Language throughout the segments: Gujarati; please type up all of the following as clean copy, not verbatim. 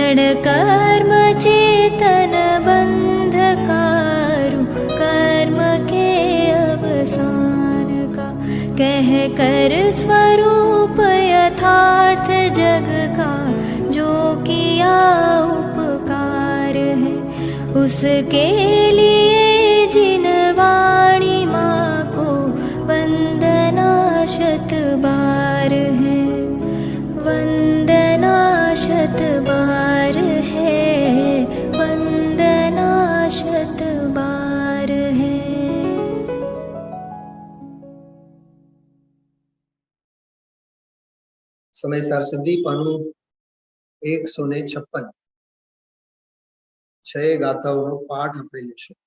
जड़ कर्म चेतन बंधकारु कर्म के अवसान का, कह कर स्वरूप यथार्थ जग का जो किया उपकार है, उसके लिए जिन वाणी माँ को वंदना शत बार है, वंदना शत बार है, वंदना शत बार है। સમયસાર સિદ્ધિ પાનું 156 6 ગાથાઓનો પાઠ આપણે લઈશું।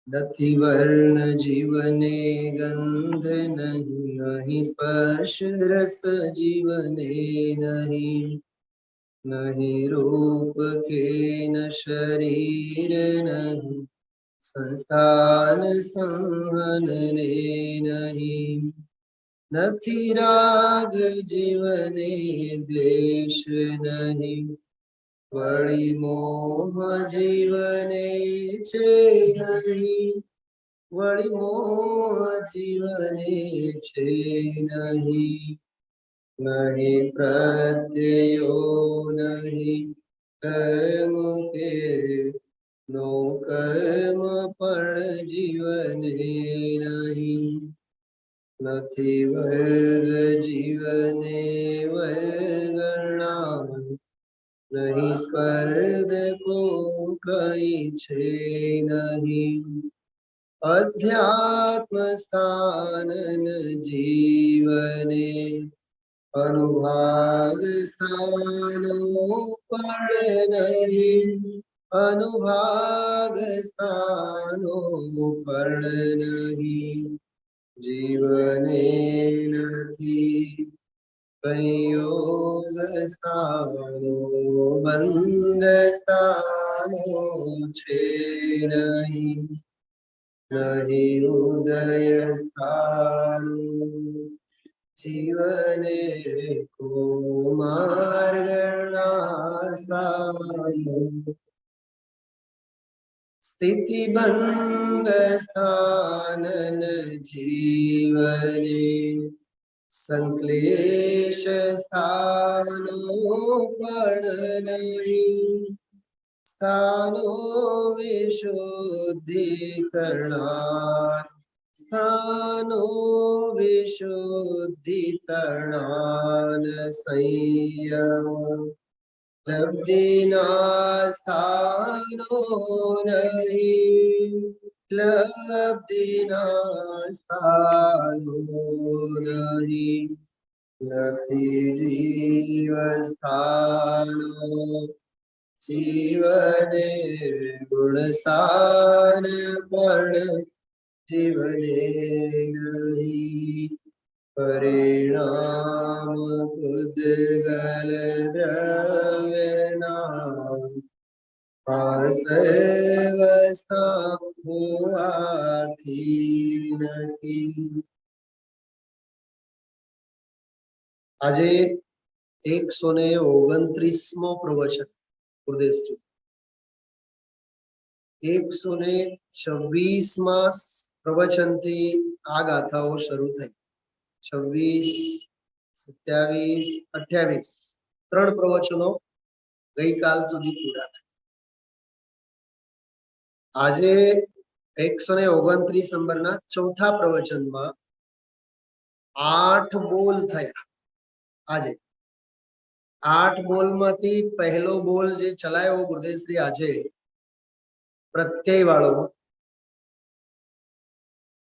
નથી વર્ણ જીવને ગંધ નહીં, નહીં સ્પર્શ રસ જીવને નહીં, નહીં રૂપ કે ન શરીર નહીં, સંસ્થાન સંહન ને નહીં, નથી રાગ જીવને દ્વેષ નહીં, વળી મોહ જીવને છે નહીં, વળી મોહ જીવને છે નહીં, નહીં પ્રત્યયો નહીં કર્મ કે નો કર્મ પણ જીવને નહીં, નથી વર્ગ જીવને વર્ગણા, નહીં સ્પર્ધકો કઈ છે નહીં, અધ્યાત્મ સ્થાન જીવને અનુભાગ સ્થાનો પણ નહીં, અનુભાગ સ્થાનો પણ નહીં, જીવને નથી સંયોગ સ્થાનો, બંધ સ્થાનો છે નહીં, નહીં હૃદય સ્થાનો, જીવને કુમાર્ગના સ્થાનો, સ્થિતિ બંધ સ્થાન જીવને, સંક્લેશ સ્થાનો પણ નહીં, સ્થાનો વિશુદ્ધિ કરનાર, સ્થાનો વિશુદ્ધિ કરનાર, સંયમ લબ્ધિના સ્થાનો નહીં, લબ્ધિના સ્થાનો નહીં, નથી જીવ સ્થાનો, જીવને ગુણ સ્થાન પણ જીવને નહીં, પરિણામ ઉદ્ગલ દ્રવ્યના, સર્વસ્થા હોવાથી નથી। આજે 129મો પ્રવચન ગુરુદેવશ્રી, 126મા પ્રવચનથી આ ગાથાઓ શરૂ થઈ। 26, 27, 28 3 પ્રવચનો ગઈકાલ સુધી પૂરા થયા। આજે 129 નંબરના ચોથા પ્રવચનમાં 8 બોલ થયા। આજે 8 બોલમાંથી પહેલો બોલ જે ચલાયો ગુરુદેવશ્રી આજે પ્રત્યય વાળો,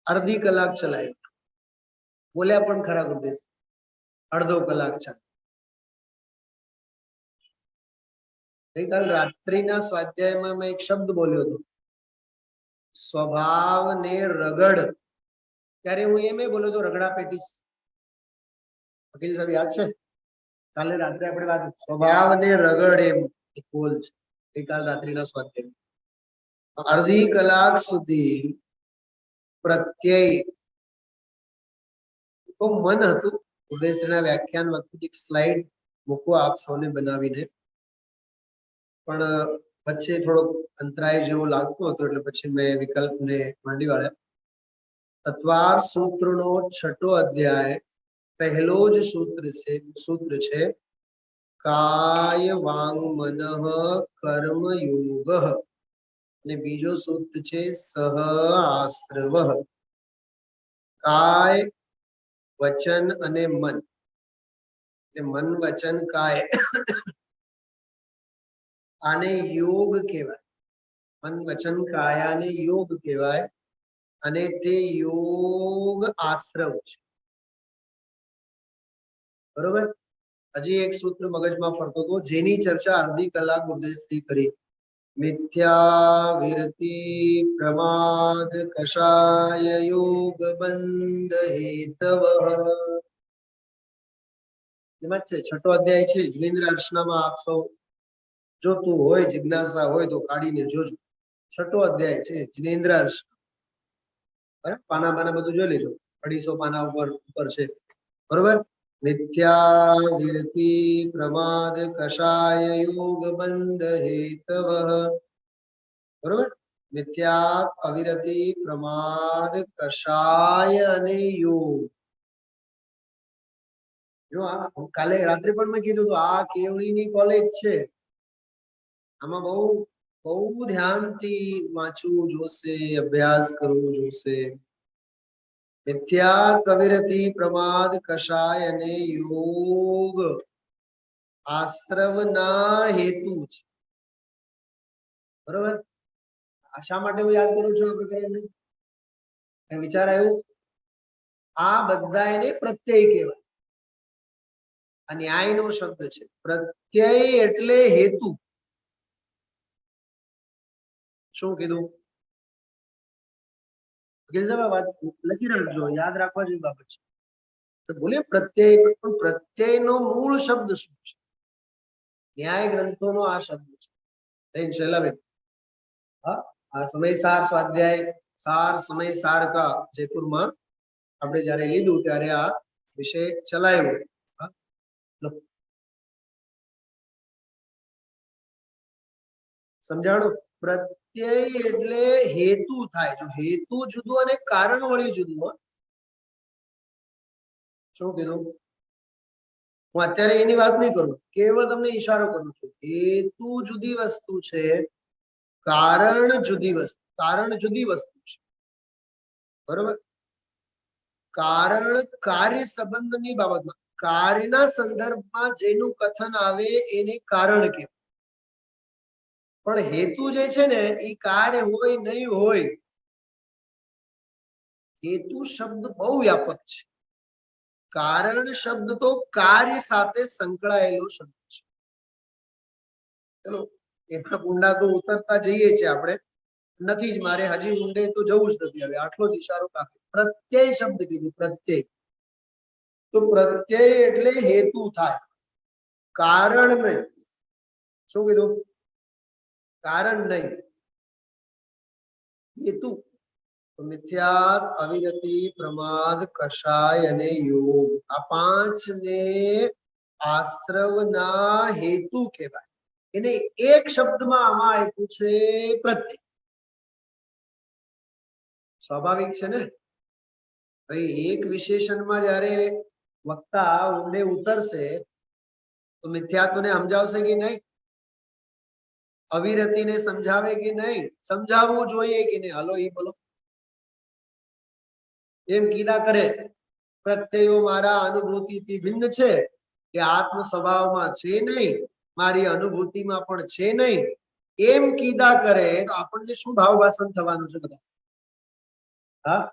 અડધી કલાક ચલાયો, બોલ્યા પણ ખરા ગુરુદેવ, અડધો કલાક ચાલે। ગઈકાલ રાત્રિના સ્વાધ્યાયમાં મેં એક શબ્દ બોલ્યો હતો, સ્વભાવ ને રગડ, ત્યારે હું એમ બોલ્યો હતો રગડા પેટીસ। વકીલ સાહેબ યાદ છે? કાલે રાત્રે આપણે વાત, સ્વભાવ ને રગડ એમ એક બોલ છે ગઈકાલ રાત્રિના સ્વાધ્યાય। અડધી કલાક સુધી પ્રત્યય તો મન હતું, ઉદયશ્રીના વ્યાખ્યાન વખતે એક સ્લાઇડ મૂકવા આપ સૌને બનાવીને, પણ વચ્ચે થોડોક અંતરાય જેવો લાગતો હતો એટલે પછી મેં વિકલ્પને માંડી વાળ્યા. તત્વાર સૂત્રનો 6મો અધ્યાય પહેલો જ સૂત્ર છે કાય વાંગ મનઃ કર્મ યોગઃ, અને બીજો સૂત્ર છે સહ આશ્રવ. કાય, વચન અને મન, એટલે મન વચન કાય આને યોગ કહેવાય. મન વચન કાયાને યોગ કહેવાય અને તે યોગ આશ્રવ છે. બરોબર. હજી એક સૂત્ર મગજમાં ફરતો હતો જેની ચર્ચા અડધી કલાક ગુરુદેવશ્રી કરી. મિથ્યા વિરતિ પ્રમાદ કષાય યોગ બંધ હેતવ. એમાં છે 6મો અધ્યાય છે જિનેન્દ્ર અર્ચનામાં. આપ સૌ જોતું હોય, જિજ્ઞાસા હોય તો કાઢીને જોજો. 6મો અધ્યાય છે જિનેન્દ્ર અર્ચના. બરાબર, પાના પાના બધું જોઈ લેજો. 250 પાના ઉપર છે. બરોબર. મિથ્યા વિરતિ પ્રમાદ કષાય યોગ બંધ હેતવ. બરોબર. મિથ્યા, અવિરતિ, પ્રમાદ, કષાય અને યોગ. જો આ કાલે રાત્રે પણ મેં કીધું હતું, આ કેવડીની કોલેજ છે. આમાં બહુ ધ્યાનથી વાંચવું જોશે, અભ્યાસ કરવો જોશે. મિથ્યા, કવિરતિ, પ્રમાદ, કષાય અને યોગ આશ્રવના હેતુ છે. બરોબર. શા માટે હું યાદ કરું છું? આપણે વિચાર આવ્યો, આ બધા એને પ્રત્યય કહેવાય. આ ન્યાયનો શબ્દ છે. પ્રત્યય એટલે હેતુ. શું કીધું? વાત લખી રાખજો, યાદ રાખવા જેવી બાબત છે. તો બોલે પ્રત્યય, પણ પ્રત્યયનો મૂળ શબ્દ શું છે? ન્યાય ગ્રંથોનો આ શબ્દ છે. શૈલાબેન, હા, આ સમયસાર સ્વાધ્યાય સાર સમય સાર કા જયપુરમાં આપણે જયારે લીધું ત્યારે આ વિષય ચલાવ્યો. સમજાણો? પ્રત્યય એટલે હેતુ થાય. જો હેતુ જુદું અને કારણ વળી જુદું. શું કીધું? હું અત્યારે એની વાત નહીં કરું, કેવળ તમને ઈશારો કરું છું. હેતુ જુદી વસ્તુ છે, કારણ જુદી વસ્તુ. કારણ જુદી વસ્તુ છે. બરોબર. કારણ કાર્ય સંબંધની બાબતમાં, કાર્યના સંદર્ભમાં જેનું કથન આવે એને કારણ કહેવાય. પણ હેતુ જે છે ને એ કાર્ય હોય નહીં હોય. હેતુ શબ્દ બહુ વ્યાપક છે. કારણ શબ્દ તો કાર્ય સાથે સંકળાયેલો શબ્દ છે. ચલો એમાં ઊંડા તો ઉતરતા જઈએ છીએ આપણે. નથી જ, મારે હજી ઊંડે તો જવું જ નથી. હવે આટલો જ ઈશારો કાફી. પ્રત્યય શબ્દ કીધું, પ્રત્યય. તો પ્રત્યય એટલે હેતુ થાય, કારણ નહીં. શું કીધું? કારણ નહીં, હેતુ. મિથ્યા, અવિરતિ, પ્રમાદ, કષાય અને યોગ, આ 5 ને આશ્રવના હેતુ કહેવાય. એને એક શબ્દમાં આમાં આપ્યું છે પ્રત્યય. સ્વાભાવિક છે ને ભાઈ. એક વિશેષણમાં જયારે વક્તા ઊંડે ઉતરશે તો મિથ્યાત્વને સમજાવશે કે નહીં? અવિરતિને સમજાવે કે નહીં? સમજાવવું જોઈએ કે નહીં? હાલો એ બોલો. એમ કીધા કરે પ્રત્યયો મારા અનુભૂતિથી ભિન્ન છે, કે આત્મ સ્વભાવમાં છે નહીં, મારી અનુભૂતિમાં પણ છે નહીં, એમ કીધા કરે તો આપણને શું ભાવવાસન થવાનું છે? બધા હા,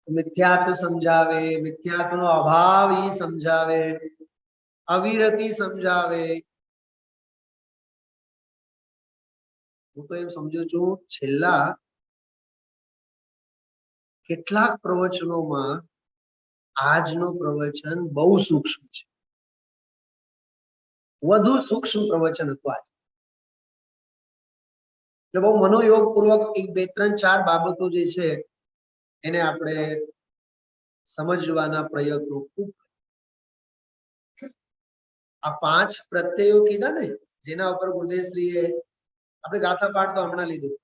મિથ્યાત્વ સમજાવે, મિથ્યાત્વનો અભાવ ઈ સમજાવે, અવિરતિ સમજાવે. હું તો એમ સમજુ છું છેલ્લા કેટલાક પ્રવચનોમાં આજનો પ્રવચન બહુ સૂક્ષ્મ છે. વધુ સૂક્ષ્મ પ્રવચન હતું આજે. એટલે બહુ મનોયોગ પૂર્વક 1, 2, 3, 4 બાબતો જે છે એને આપણે સમજવાના પ્રયત્નો ખૂબ. આ 5 પ્રત્યયો કીધા ને જેના ઉપર ગુરુદેવશ્રીએ આપણે ગાથા પાઠ તો હમણાં લીધું.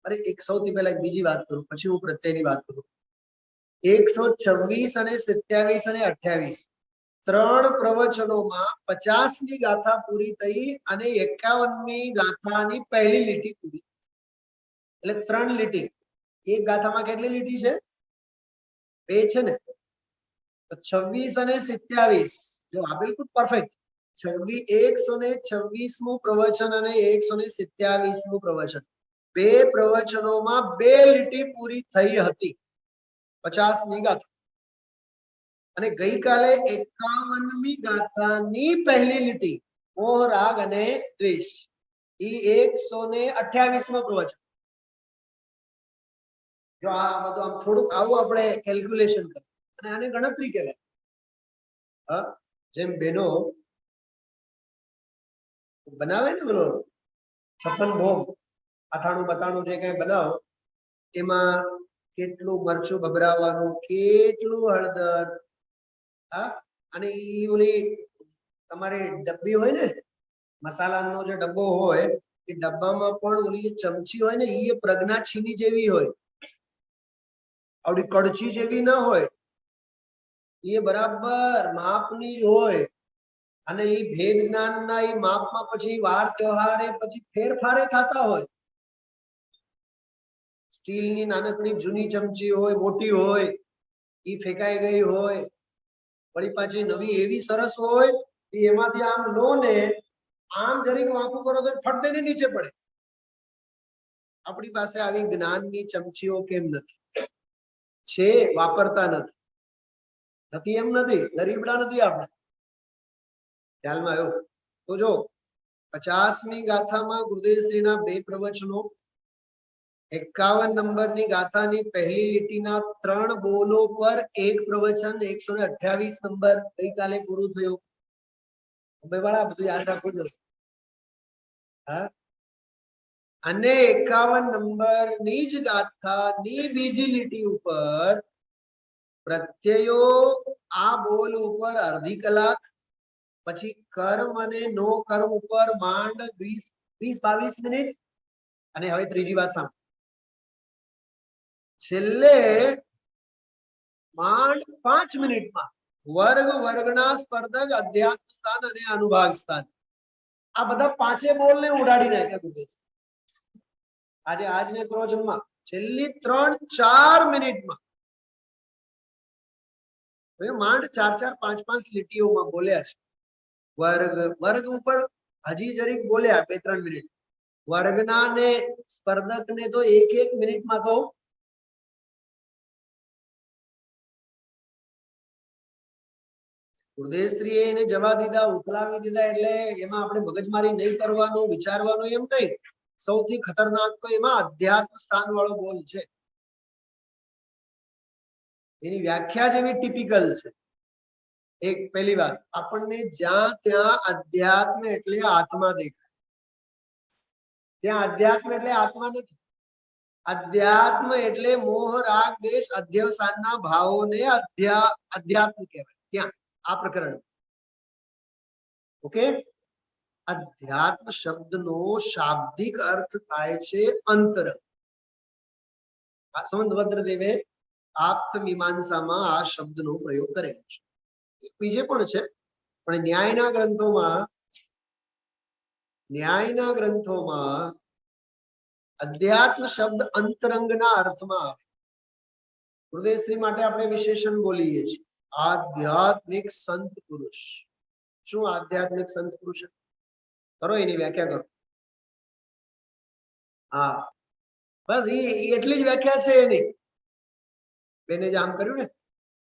અરે એક સૌથી પહેલા એક બીજી વાત કરું, પછી હું પ્રત્યયની વાત કરું. 126 અને 27 અને 28 ત્રણ પ્રવચનોમાં 50મી ગાથા પૂરી થઈ અને 51મી ગાથાની પહેલી લીટી પૂરી. એટલે 3 લીટી. એક ગાથામાં કેટલી લીટી છે? 2 છે ને. તો 26 અને 27 જો આ બિલકુલ પરફેક્ટ. 126મું પ્રવચન અને 127મું પ્રવચન, 2 પ્રવચનોમાં 2 લીટી પૂરી થઈ હતી 50મી ગાથા. અને ગઈકાલે 51મી ગાથાની પહેલી લીટી મોહ રાગ અને દ્વેષ એ 128માં પ્રવચન. જો આ બધું આમ થોડુંક આવું આપણે કેલ્ક્યુલેશન કરીએ અને આને ગણતરી કહેવાય. હા, જેમ બેનો બનાવે ને બોલો 56 ભોગ, અથાણું બતાણું જે કઈ બનાવો એમાં કેટલું મરચું ભભરાવાનું, કેટલું હળદર, હા, અને ઈ ઓલી તમારે ડબ્બી હોય ને મસાલાનો જે ડબ્બો હોય એ ડબ્બામાં પણ ઓલી ચમચી હોય ને એ પ્રજ્ઞા છીની જેવી હોય, આવડી કડછી જેવી ના હોય, એ બરાબર માપની હોય. અને એ ભેદ જ્ઞાનના એ માપમાં પછી વાર તહેવારે પછી ફેરફારે થતા હોય. સ્ટીલની નાનકડી જૂની ચમચી હોય, મોટી હોય, એ ફેંકાઈ ગઈ હોય, વળી પાછી નવી એવી સરસ હોય એમાંથી આમ લો ને આમ જરીક વાંકું કરો તો ફટ દઈને નીચે પડે. આપણી પાસે આવી જ્ઞાનની ચમચીઓ કેમ નથી? છે, વાપરતા નથી એમ નથી, ગરીબડા નથી આપણે. ખ્યાલમાં આવ્યો? તો જો 50મી ગાથામાં ગુરુદેવશ્રીના 2 પ્રવચનો, 51 નંબરની ગાથાની પહેલી લીટીના 3 બોલો પર 1 પ્રવચન, 128 નંબર ગઈકાલે પૂરું થયું. વાળા બધું યાદ રાખવું જોશે. હા, અને 51 નંબરની જ ગાથાની બીજી લીટી ઉપર પ્રત્યયો આ બોલ ઉપર અડધી કલાક, પછી કર્મ અને નો કર્મ ઉપર માંડ 20-22 મિનિટ, અને હવે ત્રીજી વાત સાંભળો, છેલ્લે માંડ 5 મિનિટમાં વર્ગના સ્પર્ધક, અધ્યાત્મ સ્થાન અને અનુભાગ સ્થાન, આ બધા 5 બોલને ઉડાડી નાખ્યા ગુરુદેવ. આજે આજને પ્રવચનમાં છેલ્લી 3-4 મિનિટમાં માંડ 4-4, 5-5 લીટીઓમાં બોલ્યા છે. વર્ગ ઉપર હજી જરીક બોલ્યા 2-3 મિનિટ. વર્ગના ને સ્પર્ધક ને તો 1-1 મિનિટમાં તો ગુરુદેવશ્રીએ એને જવા દીધા, ઉકલાવી દીધા. એટલે એમાં આપણે મગજમારી નહીં કરવાનું, વિચારવાનું એમ નહીં. સૌથી ખતરનાક તો એમાં અધ્યાત્મ સ્થાન વાળો બોલ છે. એની વ્યાખ્યા જેવી ટિપિકલ છે. એક પહેલી વાત, આપણને જ્યાં ત્યાં અધ્યાત્મ એટલે આત્મા દેખાય, ત્યાં અધ્યાત્મ એટલે આત્મા નથી. અધ્યાત્મ એટલે મોહ રાગ દેશ અધ્યવસાનના ભાવોને અધ્યાત્મ કહેવાય. ત્યાં આ પ્રકરણ ઓકે. અધ્યાત્મ શબ્દનો શાબ્દિક અર્થ થાય છે અંતરંગ. સંવતભદ્ર દેવે આપ્ત મીમાંસામાં આ શબ્દનો પ્રયોગ કરેલો છે. બીજે પણ છે, પણ ન્યાયના ગ્રંથોમાં અધ્યાત્મ શબ્દ અંતરંગના અર્થમાં આવે. ગુરુદેવશ્રી માટે આપણે વિશેષણ બોલીએ છીએ આધ્યાત્મિક સંત પુરુષ. શું આધ્યાત્મિક સંત પુરુષ? કરો એની વ્યાખ્યા કરો. હા, બસ એટલી જ વ્યાખ્યા છે એની. બેને જ આમ કર્યું ને,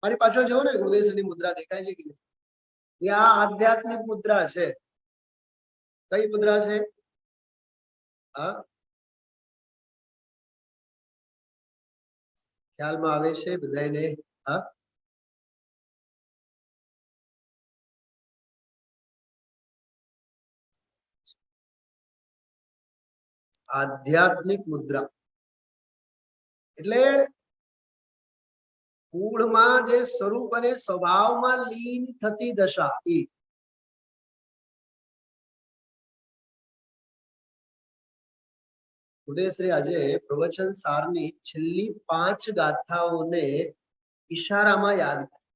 મારી પાછળ જુઓ ને, ગુરુદેવશ્રીની મુદ્રા દેખાય છે કે નહીં? એ આ આધ્યાત્મિક મુદ્રા છે. કઈ મુદ્રા છે? હા, ખ્યાલમાં આવે છે બધાને? હા, આધ્યાત્મિક મુદ્રા એટલે મૂળમાં જે સ્વરૂપ અને સ્વભાવમાં લીન થતી દશા. ઉદયશ્રી આજે પ્રવચન સારની છેલ્લી 5 ગાથાઓને ઈશારામાં યાદ કરી.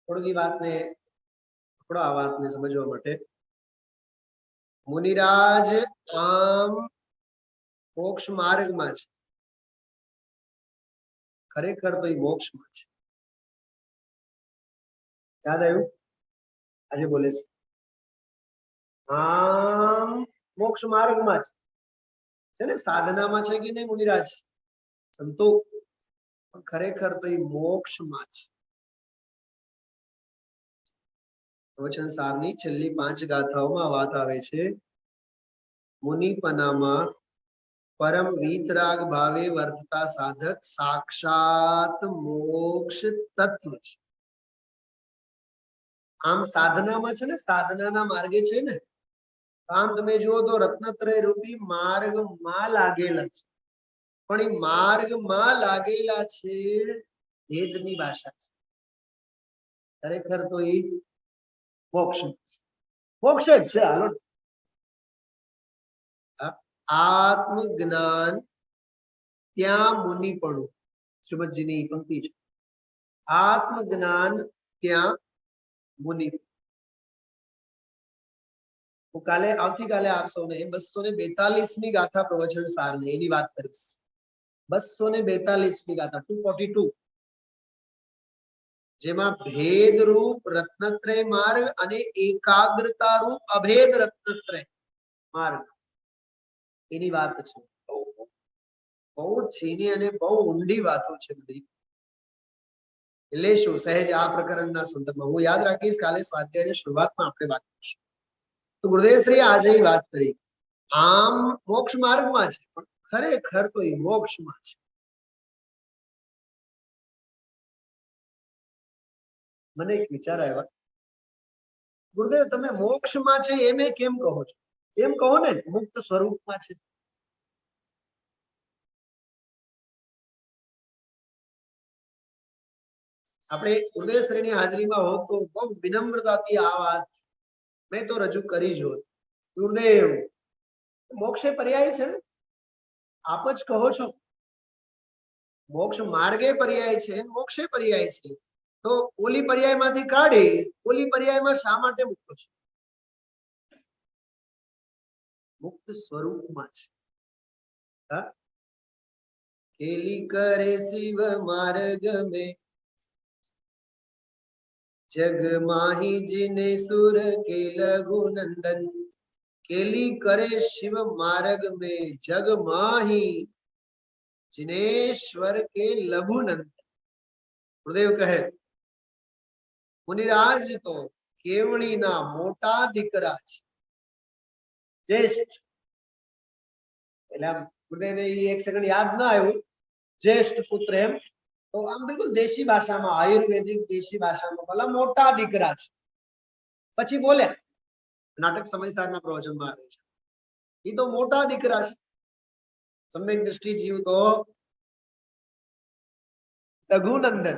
થોડી વાતને થોડા આ વાતને સમજવા માટે મુનિરાજ આમ મોક્ષ માર્ગમાં છે, ખરેખર તો એ મોક્ષમાં છે. યાદ આવ્યું? આજે બોલે છે આમ મોક્ષ માર્ગમાં છે ને, સાધનામાં છે કે નહીં મુનિરાજ સંતો? પણ ખરેખર તો એ મોક્ષમાં છે. પ્રવચન સારની છેલ્લી 5 ગાથાઓમાં વાત આવે છે મુનિપનામાં પરમ વીતરાગ ભાવે વર્તતા સાધક સાક્ષાત મોક્ષ તત્વ છે. આમ સાધનામાં છે ને, સાધનાના માર્ગે છે ને, આમ તમે જુઓ તો રત્નત્રય રૂપી માર્ગમાં લાગેલા છે, પણ એ માર્ગમાં લાગેલા છે વેદની ભાષા છે. ખરેખર તો એ મોક્ષ જ છે. હાલો, આત્મજ્ઞાન ત્યાં મુનિપણું, શ્રીમદજીની પંક્તિ છે. આત્મજ્ઞાન ત્યાં મુનિ. હું આવતીકાલે આપ સૌને 242મી ગાથા પ્રવચન સારની એની વાત કરીશ. 242મી ગાથા 242, જેમાં ભેદ રૂપ રત્નત્રય માર્ગ અને એકાગ્રતા રૂપ અભેદ રત્નત્રય માર્ગ એની વાત છે. બહુ છીની અને બહુ ઊંડી વાતો છે બધી. એટલે શું સહેજ આ પ્રકરણના સંદર્ભમાં હું યાદ રાખીશ. કાલે સ્વાધ્યાયની શરૂઆતમાં આપણે વાત કરીશું. તો ગુરુદેવશ્રી આજે વાત કરી આમ મોક્ષ માર્ગમાં છે, પણ ખરેખર તો એ મોક્ષમાં છે. મને એક વિચાર આવ્યો, ગુરુદેવ તમે મોક્ષમાં છે એમ કેમ કહો છો? એમ કહો ને મુક્ત સ્વરૂપમાં છે. આપણે ગુરુદેવશ્રીની હાજરીમાં હોત તો બહુ વિનમ્રતાથી આ વાત મેં તો રજૂ કરી જ હોત. ગુરુદેવ મોક્ષે પર્યાય છે ને, આપ જ કહો છો મોક્ષ માર્ગે પર્યાય છે, મોક્ષે પર્યાય છે. તો ઓલી પર્યાયમાંથી કાઢી ઓલી પર્યાયમાં શા માટે મૂકો છો? મુક્ત સ્વરૂપમાં છે. કેલી કરે શિવ માર્ગ મે જગ માહી જીને સુર કે લઘુ નંદન. કેલી કરે શિવ માર્ગ મે જગ માહી जिनेश्वर के लघु नंदन. गुरुदेव कहे मुनिराज तो केवड़ी ना मोटा दीकरा छे, ज्येष्ठ. એટલે ગુરુદેવને એક સેકન્ડ યાદ ના આવ્યું, જ્યેષ્ઠ પુત્ર એમ તો આમ બિલકુલ દેશી ભાષામાં, આયુર્વેદિક દેશી ભાષામાં બોલા મોટા દીકરા છે. પછી બોલે નાટક સમયસારના પ્રવચનમાં આવે છે એ તો મોટા દીકરા છે. सम्यक दृष्टि जीव तो लघुनंदन.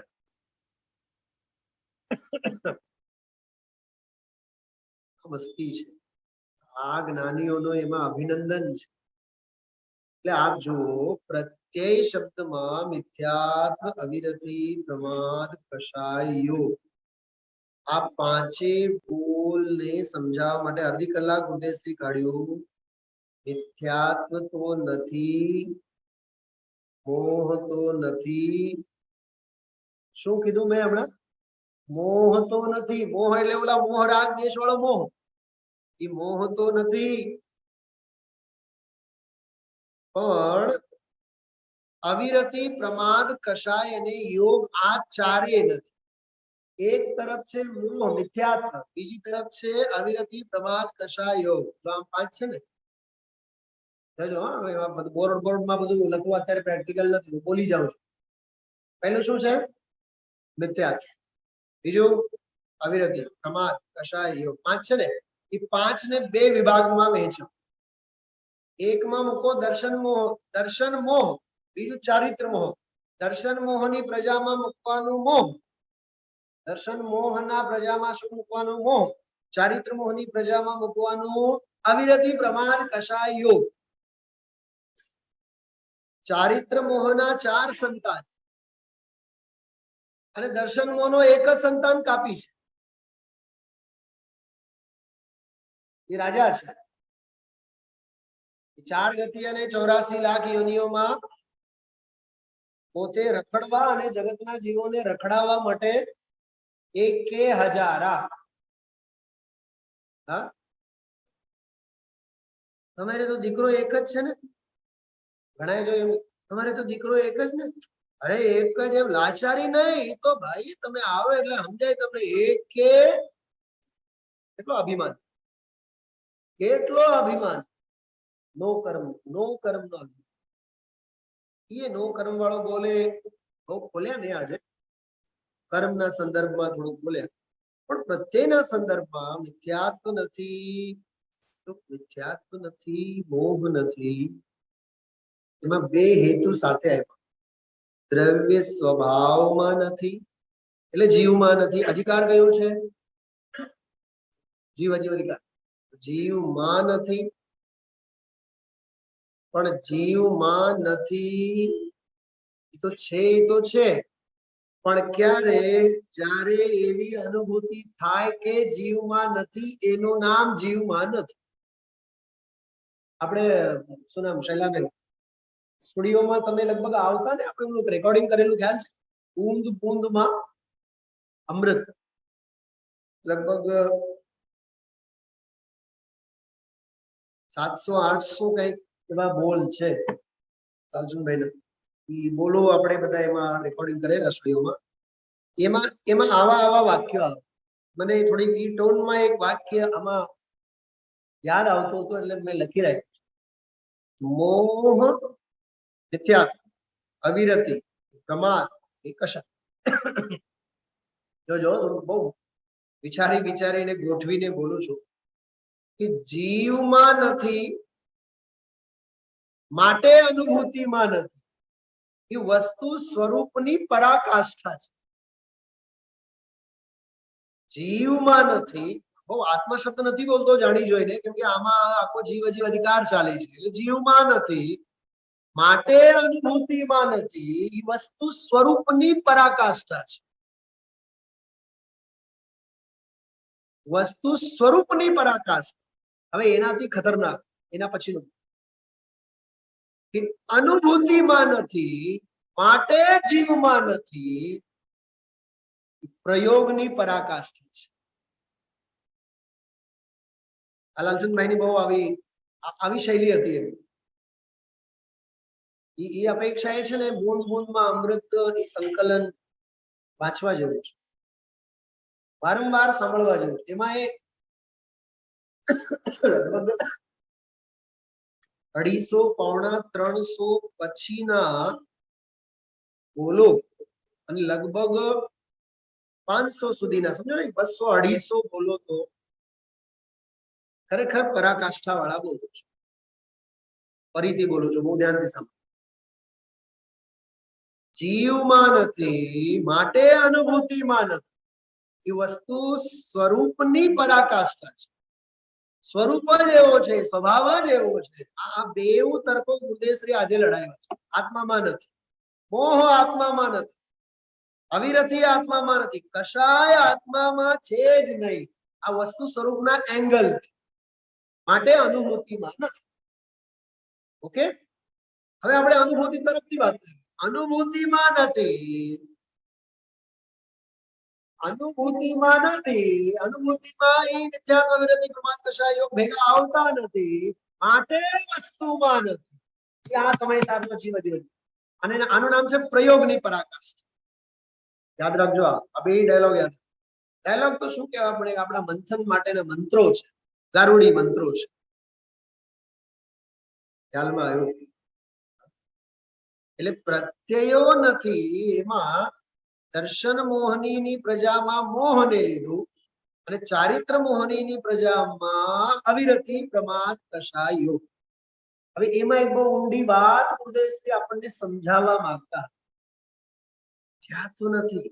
मस्ती છે આ જ્ઞાનીઓનો, એમાં અભિનંદન છે. એટલે આપ જુઓ પ્રત્યય શબ્દમાં મિથ્યાત્વ, અવિરતિ, પ્રમાદ, કષાય, યોગ આ પાંચે બોલને સમજાવવા માટે અડધી કલાક ગુરુદેવશ્રી કાઢ્યું. મિથ્યાત્વ તો નથી, મોહ તો નથી. શું કીધું મેં હમણાં? મોહ તો નથી. મોહ એટલે ઓલા મોહ રાગ દેશ વાળો મોહ, એ મોહ તો નથી. પણ અવિરતિ, પ્રમાદ, કષાય અને યોગ આ ચારે નથી. એક તરફ છે મોહ મિથ્યાત્વ, બીજી તરફ છે અવિરતિ, પ્રમાદ, કષાય, યોગ. તો આમ 5 છે ને. બોર્ડમાં બધું લખવું અત્યારે પ્રેક્ટિકલ નથી, બોલી જાઉં છું. પહેલું શું છે? મિથ્યાત્વ. બીજું અવિરતિ, પ્રમાદ, કષાય, યોગ. 5 છે ને. એ 5 ને 2 વિભાગમાં વહેંચો. એકમાં મૂકો દર્શન મોહ. દર્શન મોહ. બીજું ચારિત્ર મોહ. દર્શન મોહની પ્રજામાં મૂકવાનું મોહ. દર્શન મોહના પ્રજામાં શું મૂકવાનું? મોહ. ચારિત્ર મોહની પ્રજામાં મૂકવાનું અવિરતિ, પ્રમાદ, કષાય, યોગ. ચારિત્ર મોહના 4 સંતાન અને દર્શન મોહનો એક જ સંતાન કાપી છે. એ રાજા છે. 4 ગતિ અને 84 લાખ યોનિઓમાં પોતે રખડવા અને જગતના જીવોને રખડાવવા માટે એકે હજારા. હા, તમારે તો દીકરો એક જ છે ને? ઘણા જો એવું, તમારે તો દીકરો એક જ ને? અરે એક જ, એમ લાચારી નહીં. તો ભાઈ તમે આવો એટલે સમજાય તમને. એકે કેટલો અભિમાન, કેટલો અભિમાન. નો કર્મ, નો કર્મ નો અભિમાન. એ નો કર્મ વાળો બોલે, બહુ બોલ્યા ને આજે કર્મના સંદર્ભમાં થોડુંક બોલ્યા, પણ પ્રત્યેના સંદર્ભમાં મિથ્યાત્વ નથી, મિથ્યાત્વ નથી, મોહ નથી. એમાં બે હેતુ સાથે આવ્યા. દ્રવ્ય સ્વભાવમાં નથી એટલે જીવમાં નથી. અધિકાર કયો છે? જીવ અધિકાર. જીવમાં નથી, પણ જીવમાં નથી. એ તો છે, એ તો છે, પણ ક્યારે? જ્યારે એવી અનુભૂતિ થાય કે જીવમાં નથી, એનું નામ જીવમાં નથી. આપણે શું નામ, શૈલાબેન, સ્ટુડિયોમાં તમે લગભગ આવતા ને, આપણે રેકોર્ડિંગ કરેલું ખ્યાલ છે? બૂંદ બૂંદમાં અમૃત. લગભગ 700-800 કઈક એવા બોલ છે અર્જુનભાઈ. એ બોલો આપણે બધા એમાં રેકોર્ડિંગ કરેલા સ્ટુડિયોમાં. એમાં આવા વાક્યો આવે. મને થોડીક ઈ ટોનમાં એક વાક્ય આમાં યાદ આવતો હતો એટલે મેં લખી રાખ્યું. મોહ મિથ્યાત્વ, અવિરતિ, પ્રમાદ, એકશા. જો બહુ વિચારીને ગોઠવીને બોલું છું કે જીવમાં નથી માટે અનુભૂતિમાં નથી. એ વસ્તુ સ્વરૂપની પરાકાષ્ઠા છે. જીવમાં નથી, બહુ આત્મ શબ્દ નથી બોલતો જાણી જોઈને, કેમ કે આમાં આખો જીવ અધિકાર ચાલે છે. એટલે જીવમાં નથી માટે અનુભૂતિમાં નથી. એ વસ્તુ સ્વરૂપની પરાકાષ્ઠા છે. વસ્તુ સ્વરૂપની પરાકાષ્ઠા. હવે એનાથી ખતરનાક એના પછીનું કે અનુભૂતિમાં નથી માટે જીવમાં નથી. પ્રયોગની પરાકાષ્ઠા છે. આ લાલચંદભાઈની બહુ આવી શૈલી હતી. એ અપેક્ષા એ છે ને, બૂંદ બૂંદમાં અમૃત એ સંકલન વાંચવા જેવું છે, વારંવાર સાંભળવા જેવું. એમાં એ 250-300 પછીના બોલો અને લગભગ 500 સુધીના, સમજો ને 200-250 બોલો તો ખરેખર પરાકાષ્ઠા વાળા બોલો છો. ફરીથી બોલું છું, બહુ ધ્યાનથી સાંભળો. જીવમાં નથી માટે અનુભૂતિમાં નથી. એ વસ્તુ સ્વરૂપની પરાકાષ્ઠા છે. સ્વરૂપ જ એવો છે, સ્વભાવ જ એવો છે. આ બેઉ તર્કો ગુરુદેવશ્રી આજે લડાયા છે. આત્મામાં નથી, મોહ આત્મામાં નથી, અવિરતિ આત્મામાં નથી, કશાય આત્મામાં છે જ નહીં. આ વસ્તુ સ્વરૂપના એંગલ માટે અનુભૂતિમાં નથી. ઓકે, હવે આપણે અનુભૂતિ તરફથી વાત કરીએ. અનુભૂતિમાં નથી, અનુભૂતિમાં નથી, અનુભૂતિમાં એ મિથ્યાત્વ વિરતિ પ્રમાદ કશાય યોગ ભેગા આવતા નથી, માટે વસ્તુમાં નથી. આ સમય સાથનો જીવ અધિવત. અને આનું નામ છે પ્રયોગની પરાકાષ્ઠા. યાદ રાખજો, આ બે ડાયલોગ યાદ. ડાયલોગ તો શું કહેવા પડે, આપણા મંથન માટેના મંત્રો છે, ગારુડી મંત્રો છે. ખ્યાલમાં આવ્યું? એટલે પ્રત્યયો નથી. એમાં દર્શન મોહનીની પ્રજામાં મોહને લીધું અને ચારિત્ર મોહનીની પ્રજામાં અવિરતિ પ્રમાદ કશાય યોગ. હવે એમાં એક બહુ ઊંડી વાત ગુરુદેવશ્રી આપણને સમજાવવા માંગતા. ધ્યાતું નથી,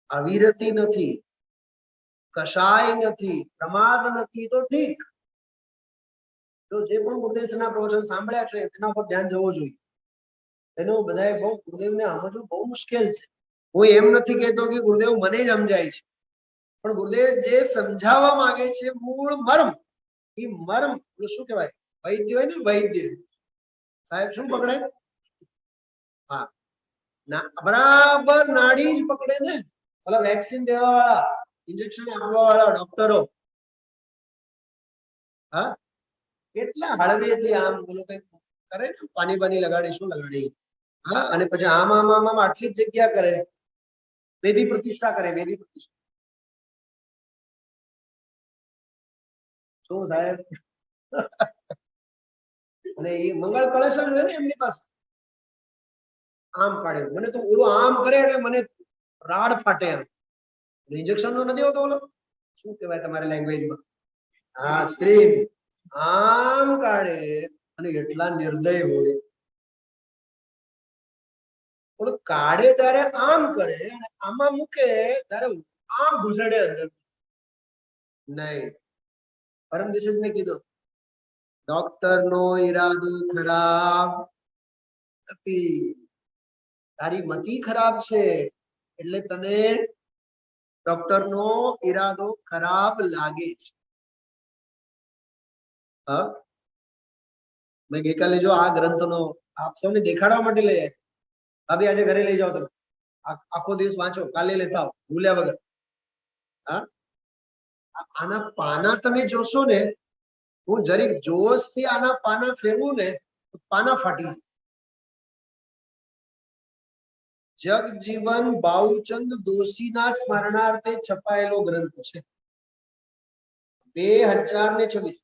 અવિરતિ નથી, કશાય નથી, પ્રમાદ નથી, તો ઠીક. તો જે પણ ગુરુદેવશ્રીના પ્રવચન સાંભળ્યા છે એના પર ધ્યાન જવું જોઈએ. એનો બધાએ બહુ ગુરુદેવને સમજવું બહુ મુશ્કેલ છે. હું એમ નથી કહેતો કે ગુરુદેવ મને જ સમજાય છે, પણ ગુરુદેવ જે સમજાવવા માંગે છે મૂળ મર્મ, એ મર્મ શું કહેવાય, વૈદ્ય હોય ને વૈદ્ય સાહેબ શું પકડે? હા, બરાબર નાડી જ પકડે ને. ઓલા વેક્સિન દેવા વાળા, ઇન્જેક્શન આપવા વાળા ડોક્ટરો, હા, કેટલા હળવેથી આમ બોલો કઈ કરે ને, પાણી પાણી લગાડી શું લગાડી, હા, અને પછી આમ આમ આમ આમ આટલી જ જગ્યા કરે, વેદી પ્રતિષ્ઠા કરે, વેદી પ્રતિષ્ઠા. શું સાહેબ? અને એ મંગળ કળશ જ હોય ને એમની પાસે. આમ કાઢે, મને તો ઓલો આમ કરે એટલે મને રાડ ફાટે એમ. ઇન્જેક્શન નો નથી હોતો ઓલો, શું કહેવાય તમારી લેંગ્વેજમાં? હા, સ્ક્રીન. આમ કાઢે અને એટલા નિર્દય હોય, ઓલો કાઢે ત્યારે આમ કરે અને આમાં મૂકે ત્યારે આમ ઘુસડે અંદર. નહીં, પરમ દિવસે જ મેં કીધું, ડોક્ટર નો ઈરાદો ખરાબ નથી, તારી મતિ ખરાબ છે એટલે તને ડોક્ટર નો ઈરાદો ખરાબ લાગે છે. હા, મેં ગઈકાલે જો આ ગ્રંથનો આપ સૌને દેખાડવા માટે લઈ આવ્યા. ભાભી આજે ઘરે લઈ જાઓ, તમે આખો દિવસ વાંચો, કાલે લેતા આવો ભૂલ્યા વગર. હા, આના પાના તમે જોશો ને, હું જરીક જોશ થી આના પાના ફેરવું ને તો પાના ફાટી જાય. જગજીવન બાઉચંદ દોશીના સ્મરણાર્થે છપાયેલો ગ્રંથ છે. 2026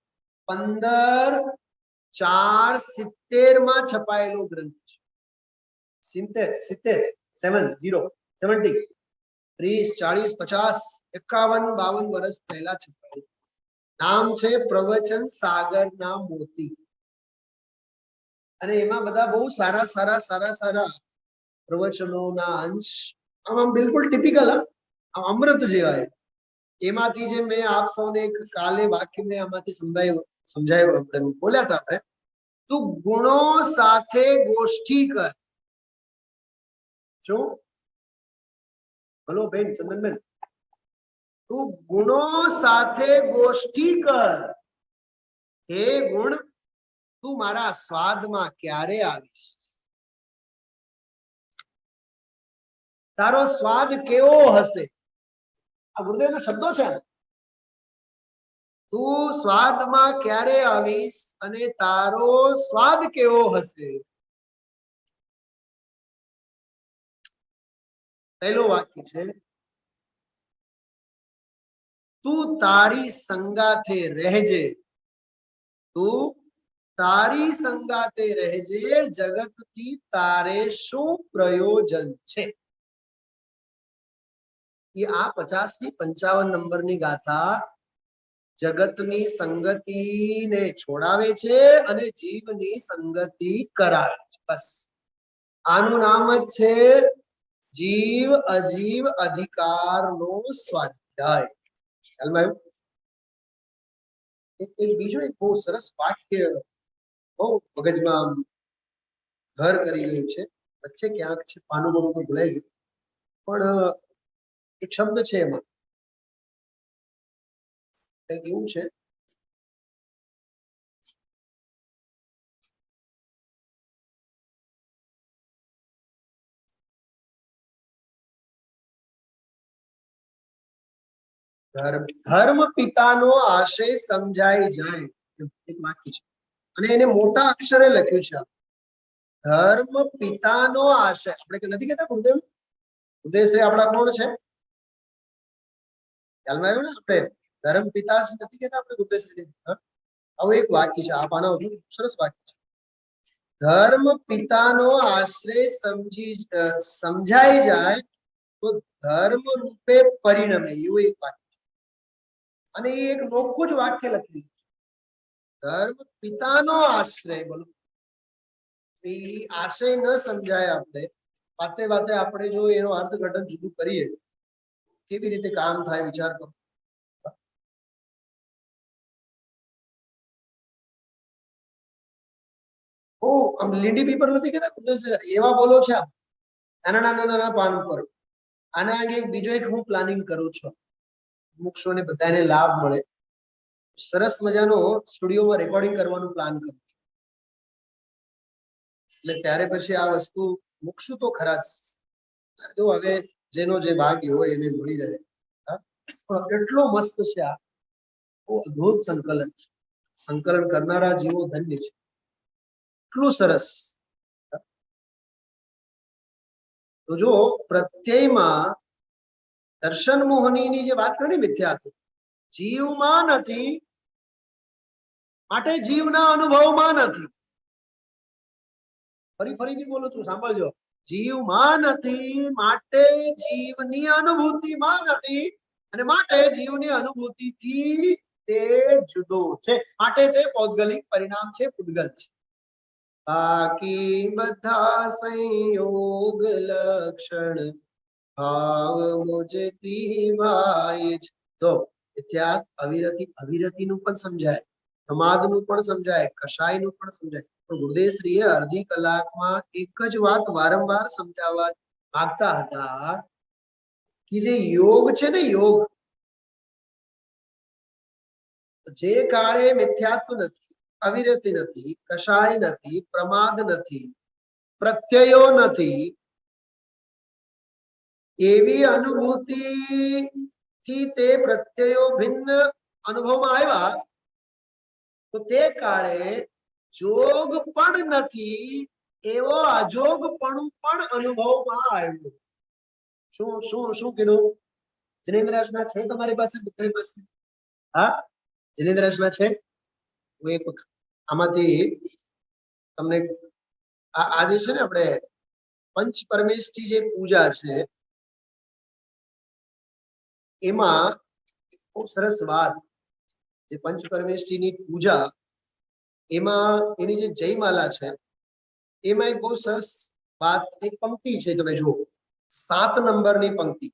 15/4/70 માં છપાયેલો ગ્રંથ છે. 70 30 40 50 51 52 વર્ષ પહેલા છપાયેલું. નામ છે પ્રવચન સાગરના મોતી. અને એમાં બધા બહુ સારા સારા સારા સારા પ્રવચનોના અંશ, આમ બિલકુલ ટિપિકલ, અમૃત જેવા. એમાંથી જે મેં આપ સૌને કાલે વાક્ય મેં આમાંથી સમજાયું બોલ્યા હતા આપણે, તું ગુણો સાથે ગોષ્ઠી કર. શું? બોલો બેન ચંદનબેન, તું ગુણો સાથે ગોષ્ઠી કર. હે ગુણ, તું મારા સ્વાદમાં ક્યારે આવીશ? તારો સ્વાદ કેવો હશે? આ ગુરુદેવના શબ્દો છે. તું સ્વાદમાં ક્યારે આવીશ અને તારો સ્વાદ કેવો હશે? પહેલો વાક્ય છે, તું તારી સંગાથે રહેજે, તું તારી સંગાથે રહેજે, જગતથી તારે શું પ્રયોજન છે? એ આ 50 થી 55 નંબરની ગાથા જગતની સંગતિને છોડાવે છે અને જીવની સંગતિ કરાવે છે. બસ આનું નામ જ છે જીવ અજીવ અધિકારનો સ્વાધ્યાય. ખ્યાલમાં આવ્યું? એક બીજું એક બહુ સરસ વાક્ય બહુ મગજમાં ઘર કરી રહ્યું છે. વચ્ચે ક્યાંક છે, પાનું તો ભૂલાઈ ગયું, પણ એક શબ્દ છે એમાં કંઈક એવું છે, ધર્મ પિતાનો આશય સમજાઈ જાય, એક વાક્ય છે અને એને મોટા અક્ષરે લખ્યું છે. ધર્મ પિતાનો આશય. આપણે નથી કહેતા ગુરુદેવ, ગુરુદેવશ્રી આપણા કોણ છે? ખ્યાલમાં આવ્યું ને? આપણે ધર્મ પિતા નથી કહેતા આપણે ગુરુદેવશ્રી. આવું એક વાક્ય છે, આ પાના સરસ વાક્ય છે. ધર્મ પિતાનો આશ્રય સમજાઈ જાય તો ધર્મ રૂપે પરિણમે, એવું એક વાક્ય. અને એ એક નોખું જ વાક્ય લખી, ધર્મ પિતાનો આશ્રય. બોલો, એ આશય ન સમજાય આપણે વાતે વાતે આપણે જો એનો અર્થઘટન જુદું કરીએ, કેવી રીતે કામ થાય વિચાર કરો. ઓ આમ લીંડી પીપર નથી કહેતા, એવા બોલો છે આ નાના નાના નાના પાન પર. આના આગે બીજો એક હું પ્લાનિંગ કરું છું, વૃક્ષોને બધાને લાભ મળે, સરસ મજાનો સ્ટુડિયોમાં રેકોર્ડિંગ કરવાનું પ્લાન કરું છું. એટલે ત્યારે પછી આ વસ્તુ મૂકશું તો ખરા જ. જો હવે જેનો જે ભાગ્ય હોય એને મળી રહે. પણ એટલો મસ્ત છે આ, બહુ અદ્ભુત સંકલન છે. સંકલન કરનારા જીવો ધન્ય છે, એટલું સરસ. તો જો પ્રત્યયમાં દર્શન મોહનીની જે વાત કરી મિથ્યાત્વ, જીવમાં નથી માટે જીવના અનુભવમાં નથી. ફરીથી બોલું છું, સાંભળજો. જીવમાં નથી માટે જીવની અનુભૂતિમાં નથી, અને માટે જીવની અનુભૂતિથી તે જુદો છે, માટે તે પૌદ્ગલિક પરિણામ છે, પૂતગલ છે. બાકી બધા સંયોગ લક્ષણ ભાવ મુજતી માય છે. તો મિથ્યાત્વ અવિરતિનું પણ સમજાય, પ્રમાદનું પણ સમજાય, કષાયનું પણ સમજાય. તો ગુરુદેવશ્રીએ અડધી કલાકમાં એક જ વાત વારંવાર સમજાવવા માંગતા હતા કે જે યોગ છે ને, યોગ જે કાળે મિથ્યાત્વ નથી, અવિરતિ નથી, કષાય નથી, પ્રમાદ નથી, પ્રત્યયો નથી, એવી અનુભૂતિ થી તે પ્રત્યયો ભિન્ન અનુભવમાં આવ્યા, તો તે કાળે જોગ પણ નથી એવો અજોગપણું પણ અનુભવમાં આવ્યું. શું શું શું કીધું? જિનેન્દ્ર રચના છે તમારી પાસે? બધા પાસે? હા, જિનેન્દ્ર રચના છે. હું એક આમાંથી તમને આજે છે ને આપણે પંચ પરમેશની જે પૂજા છે એમાં બહુ સરસ વાત, જે પંચ પરમેશની પૂજા એમાં એની જે જયમાલા છે એમાં એક બહુ સરસ વાત, એક પંક્તિ છે, તમે જુઓ 7 નંબરની પંક્તિ.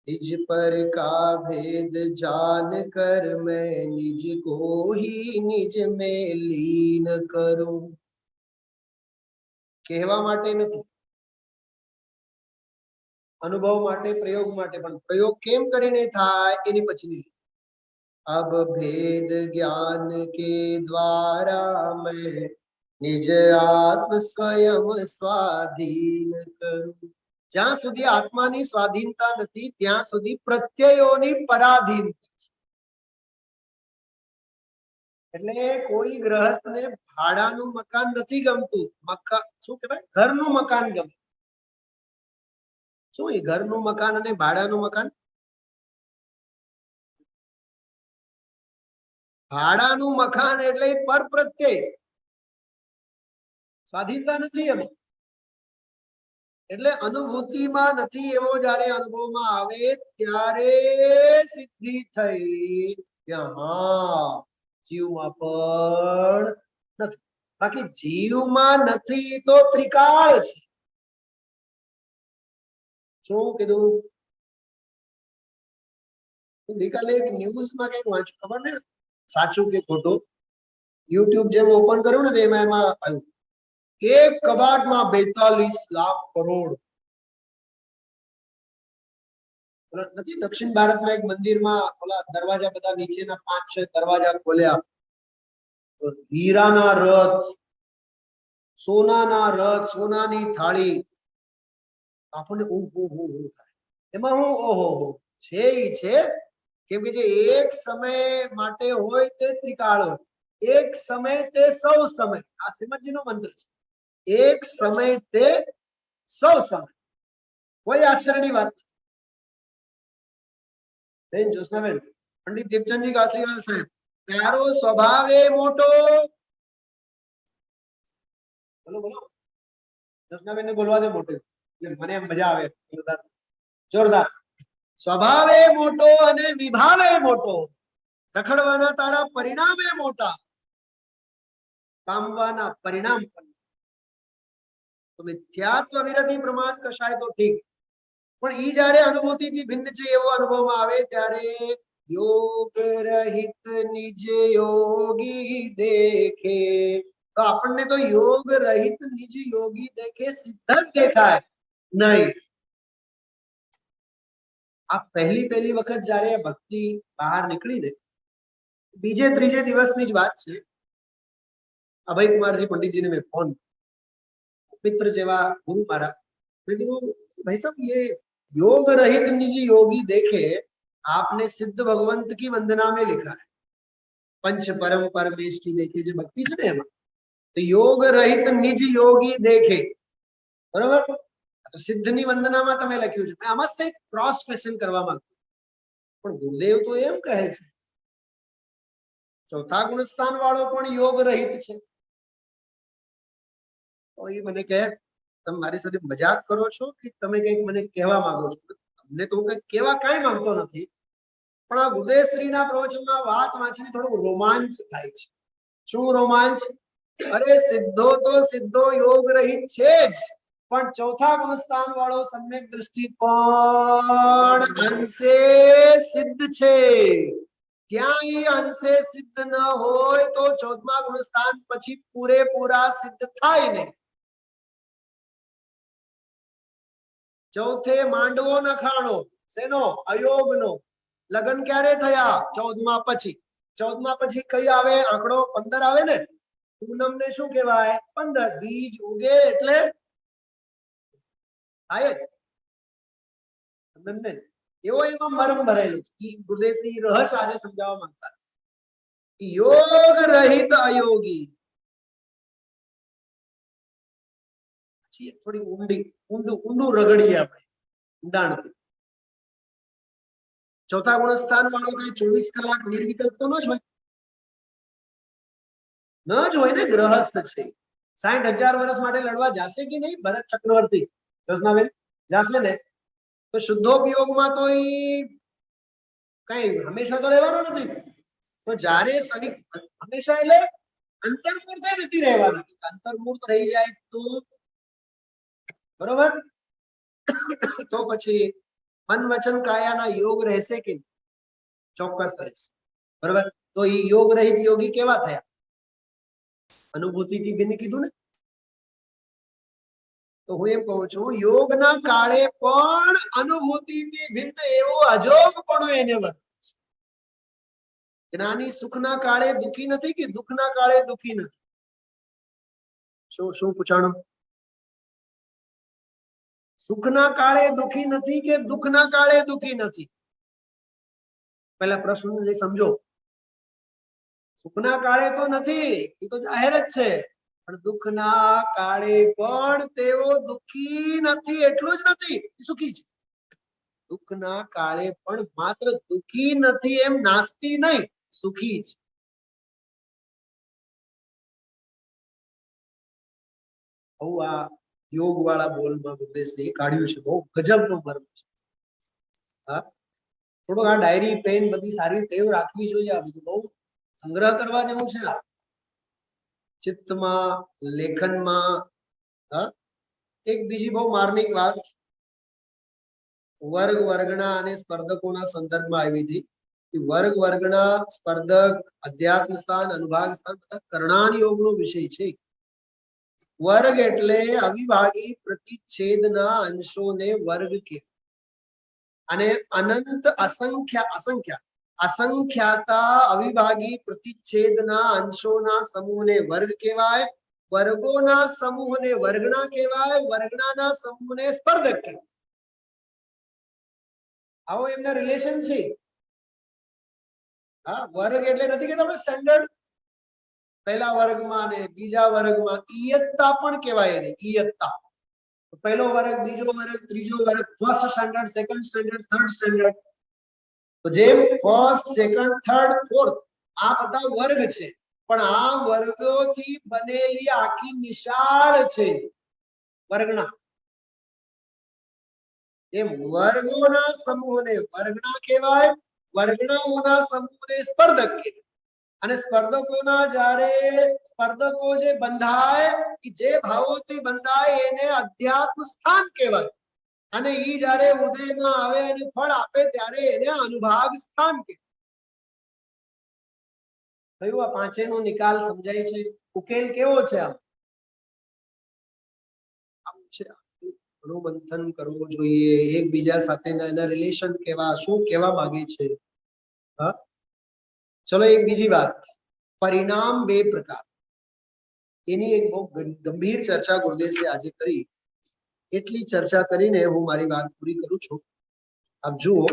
निज पर का भेद जान कर मैं निज को ही निज में लीन करूं. કહેવા માટે નથી, અનુભવ માટે, પ્રયોગ માટે. પણ પ્રયોગ કેમ કરીને થાય એની પછીની. अब भेद ज्ञान के द्वारा मैं निज आत्म स्वयं स्वाधीन करूं. જ્યાં સુધી આત્માની સ્વાધીનતા નથી ત્યાં સુધી પ્રત્યયોની પરાધીનતા છે. એટલે કોઈ ગ્રહસ્થને ભાડાનું મકાન નથી ગમતું, શું કહેવાય, ઘરનું મકાન ગમે. શું એ ઘરનું મકાન અને ભાડાનું મકાન? ભાડાનું મકાન એટલે પર પ્રત્યય, સ્વાધીનતા નથી એમાં. એટલે અનુભૂતિમાં નથી એવો જ્યારે અનુભવમાં આવે ત્યારે સિદ્ધિ થઈ. ત્યાં જીવમાં પણ નથી. બાકી જીવમાં નથી તો ત્રિકાળ છે. શું કીધું? ગઈકાલે એક ન્યૂઝમાં કઈક વાંચ્યું, ખબર ને સાચું કે ખોટું. યુટ્યુબ જેમ ઓપન કર્યું ને એમાં આવ્યું એક કબાટમાં 42 લાખ કરોડ. નથી દક્ષિણ ભારતમાં એક મંદિરમાં ઓલા દરવાજા બધા નીચેના 5-6 દરવાજા ખોલ્યા, હીરાના રથ, સોનાના રથ, સોનાની થાળી. આપણને ઓહો થાય. એમાં હું ઓહો છે ઈ છે કેમ કે જે એક સમય માટે હોય તે ત્રિકાળ હોય, એક સમય તે સૌ સમય. આ શ્રીમદજીનો મંત્ર છે, એક સમય તે સૌ સમય. કોઈ આશ્ચર્યની વાત નથી. બેન જ્યોત્સનાબેન, પંડિત દીપચંદજી કાસરીવાલ સાહેબ, તારો સ્વભાવ એ મોટો. બોલો બોલો, જ્યોત્સનાબેન ને બોલવા દે મોટે, મને એમ મજા આવે. જોરદાર જોરદાર. સ્વભાવ એ મોટો અને વિભાવ એ મોટો, રખડવાના તારા પરિણામ એ મોટા, પામવાના પરિણામ પણ. તો મિથ્યાત્વ, વિરતિ, પ્રમાદ, કશાય તો ઠીક, પણ ઈ જયારે અનુભૂતિથી ભિન્ન છે એવો અનુભવમાં આવે ત્યારે યોગ રહિત નિજ યોગી દેખે તો આપણને તો યોગ રહિત નિજ યોગી દેખે સિદ્ધ જ દેખાય નહીં. આ પહેલી વખત જ્યારે ભક્તિ બહાર નીકળી ને બીજે ત્રીજે દિવસની જ વાત છે. અભય કુમારજી પંડિતજીને મેં ફોન, મિત્ર જેવા ગુરુ મારા, મેં કીધું भाई साहब ये योग रहित निज योगी देखे आपने सिद्ध भगवंत की वंदना में लिखा है, पंच परम परमेष्टि देखे जो भक्ति છે ને એમાં તો યોગ રહિત નિજ યોગી દેખે, બરોબર? તો સિદ્ધની વંદનામાં તમે લખ્યું છે. મેં આમાં જ ક્રોસ ક્વેશ્ચન કરવા માંગુ, પણ ગુરુદેવ તો એમ કહે છે ચોથા ગુણસ્થાન વાળો પણ યોગ રહિત છે. તો એ મને કહે તમે મારી સાથે મજાક કરો છો કે તમે કંઈક મને કહેવા માંગો છો? તમને તો હું કંઈક કહેવા કાંઈ માંગતો નથી, પણ આ ગુરુદેવશ્રીના પ્રવચનમાં વાત વાંચીને થોડું રોમાંચ થાય છે. શું રોમાંચ? અરે સિદ્ધો તો સિદ્ધો યોગ રહિત છે જ, પણ ચોથા ગુણસ્થાન વાળો સમ્યક દ્રષ્ટિ પણ અંશે સિદ્ધ છે. ત્યાં અંશે સિદ્ધ ન હોય તો ચોથમા ગુણસ્થાન પછી પૂરેપૂરા સિદ્ધ થાય નહીં. ચોથે માંડવો નખાણો શેનો? અયોગનો. લગ્ન ક્યારે થયા? 14મા પછી. 14મા પછી કઈ આવે? આંકડો 15 આવે ને. પૂનમ ને શું કહેવાય? 15. બીજ ઉગે એટલે થાય જ. એવો એમાં મર્મ ભરેલું છે. ગુરુદેવની રહસ્ય આજે સમજાવવા માંગતા. યોગ રહિત અયોગી. થોડી ઊંડું રગડીએ આપણે ઊંડાણથી. ચોથા ગુણસ્થાન વાળો કઈ 24 કલાક નિર્વિકલ્પ તો ન જ હોય, ન જ હોય ને. ગ્રહસ્થ છે. 60,000 વર્ષ માટે લડવા જાશે કે નહીં ભરત ચક્રવર્તી? રચનાબેન જાશે ને. તો શુદ્ધોપયોગમાં તો કઈ હંમેશા તો રહેવાનો નથી. તો જ્યારે હંમેશા એટલે અંતર્મૂર્ત નથી રહેવાના. અંતર્મૂર્ત રહી જાય તો બરોબર, તો પછી મન વચન કાયાના યોગ રહેશે કે ચોક્કસ રહેશે. બરોબર. તો એ યોગ રહિત યોગી કેવા થયા? અનુભૂતિથી ભિન્ન કીધું ને. તો હું એમ કહું છું યોગના કાળે પણ અનુભૂતિથી ભિન્ન એવો અજોગપણું એને વર્તે છે. જ્ઞાની સુખના કાળે દુઃખી નથી કે દુઃખના કાળે દુઃખી નથી? શું પૂછાણું? સુખના કાળે દુઃખી નથી કે દુઃખના કાળે દુઃખી નથી? પહેલા પ્રશ્ન સમજો. સુખના કાળે તો નથી, એ તો જાહેર જ છે, પણ દુઃખના કાળે પણ તેઓ દુઃખી નથી. એટલું જ નથી, સુખી છે. દુઃખના કાળે પણ માત્ર દુઃખી નથી એમ નાસ્તી નહીં, સુખી છે. આ યોગ વાળા બોલમાં ગુરુદેવશ્રીએ કાઢ્યું છે. બહુ ગજબનો મર્મ છે. હા, થોડો આ ડાયરી પેન બધી સારી ટેવ રાખવી જોઈએ. આ બધું બહુ સંગ્રહ કરવા જેવું છે. આ ચિત્તમાં, લેખનમાં. હા, એક બીજી બહુ માર્મિક વાત વર્ગ વર્ગના અને સ્પર્ધકોના સંદર્ભમાં આવી હતી. વર્ગ વર્ગના, સ્પર્ધક, અધ્યાત્મ સ્થાન, અનુભાગ સ્થાન બધા કર્ણાન યોગનો વિષય છે. વર્ગ એટલે અવિભાગી પ્રતિચ્છેદના અંશોને વર્ગ કે, અને અનંત અસંખ્યાતા અવિભાગી પ્રતિચ્છેદના અંશોના સમૂહને વર્ગ કહેવાય. વર્ગોના સમૂહને વર્ગના કહેવાય. વર્ગના સમૂહને સ્પર્ધક કહેવાય. આવો એમના રિલેશન છે. હા, વર્ગ એટલે નથી કે આપણે સ્ટેન્ડર્ડ પહેલા વર્ગમાં ને બીજા વર્ગમાં ઇયત્તા પણ કહેવાય એને. ઇયત્તા પહેલો વર્ગ, બીજો વર્ગ, ત્રીજો વર્ગ, first standard, second standard, third standard. તો જેમ ફર્સ્ટ, સેકન્ડ, થર્ડ, ફોર્થ આ બધા વર્ગ છે, પણ આ વર્ગોથી બનેલી આખી નિશાળ છે વર્ગના. એમ વર્ગોના સમૂહને વર્ગના કહેવાય. વર્ગનાઓના સમૂહને સ્પર્ધક કહેવાય. અને સ્પર્ધકોના જ્યારે સ્પર્ધકો જે બંધાય, જે ભાવોથી બંધાય એને અધ્યાત્મ સ્થાન કહેવાય. અને ઈ જ્યારે ઉદયમાં આવે અને ફળ આપે ત્યારે એને અનુભાગ સ્થાન કહેવાય. કયું આ પાંચેયનો નિકાલ સમજાય છે? ઉકેલ કેવો છે? આમ છે, ઘણું મંથન કરવું જોઈએ, એકબીજા સાથેના એના રિલેશન કેવા, શું કહેવા માંગે છે. હા, ચલો એક બીજી વાત, પરિણામ બે પ્રકાર, એની એક બહુ ગંભીર ચર્ચા ગુરુદેવશ્રી આજે કરી. એટલી ચર્ચા કરીને હું મારી વાત પૂરી કરું છું. આપ જુઓ,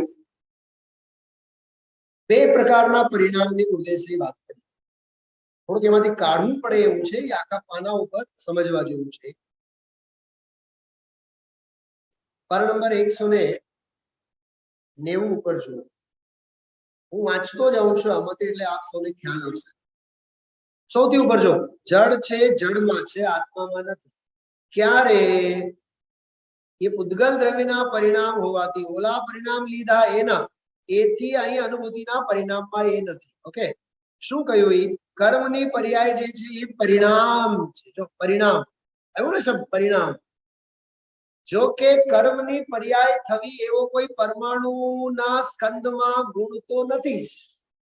બે પ્રકારના પરિણામની ગુરુદેવશ્રી વાત કરી. થોડુંક એમાંથી કાઢવું પડે એવું છે, એ આખા પાના ઉપર સમજવા જેવું છે. પાના નંબર 190 ઉપર જુઓ. હું વાંચતો જાઉં છું આમાંથી, એટલે આપ સૌને ખ્યાલ આવશે. સૌથી ઉપર જો, જડ છે, જડમાં છે, આત્મામાં નથી. ક્યારે? એ પૂતગલ દ્રવ્યના પરિણામ હોવાથી, ઓલા પરિણામ લીધા એના, એથી અહીં અનુભૂતિના પરિણામમાં એ નથી. ઓકે, શું કહ્યું? એ કર્મની પર્યાય જે છે એ પરિણામ છે. જો પરિણામ આવ્યું ને શબ્દ પરિણામ, જો કે કર્મની પર્યાય થવી એવો કોઈ પરમાણુના સ્કંદમાં ગુણ તો નથી.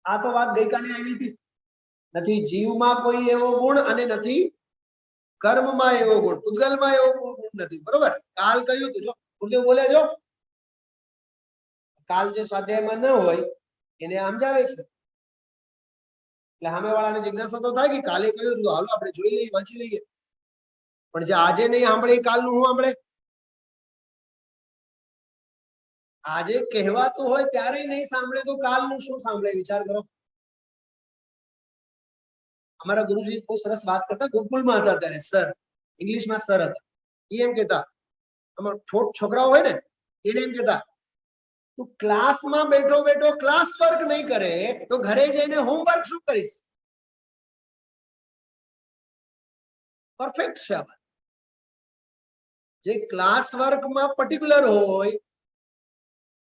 આ તો વાત ગઈકાલે આવી હતી. નથી જીવમાં કોઈ એવો ગુણ અને નથી કર્મમાં એવો ગુણ, પૂતગલમાં એવો ગુણ નથી. બરોબર? કાલ કહ્યું તું, જો ગુરુદેવ બોલે, જો કાલ જે સ્વાધ્યાયમાં ન હોય એને સમજાવે છે. એટલે સામે વાળાને જિજ્ઞાસા તો થાય કે કાલે કહ્યું તું, હાલો આપણે જોઈ લઈએ, વાંચી લઈએ. પણ જે આજે નહીં સાંભળે કાલનું શું સાંભળે? આજે કહેવાતું હોય ત્યારે નહીં સાંભળે તો કાલનું શું સાંભળે? વિચાર કરો. અમારા ગુરુજી બહુ સરસ વાત કરતા, ગોકુલમાં હતા ત્યારે સર, ઇંગ્લિશમાં સર હતા. એ એમ કહેતા, અમારા છોકરાઓ હોય ને એને એમ કહેતા, તું ક્લાસમાં બેઠો બેઠો ક્લાસ વર્ક નહીં કરે તો ઘરે જઈને હોમવર્ક શું કરીશ? પરફેક્ટ છે આ વાત. જે ક્લાસ વર્કમાં પર્ટિક્યુલર હોય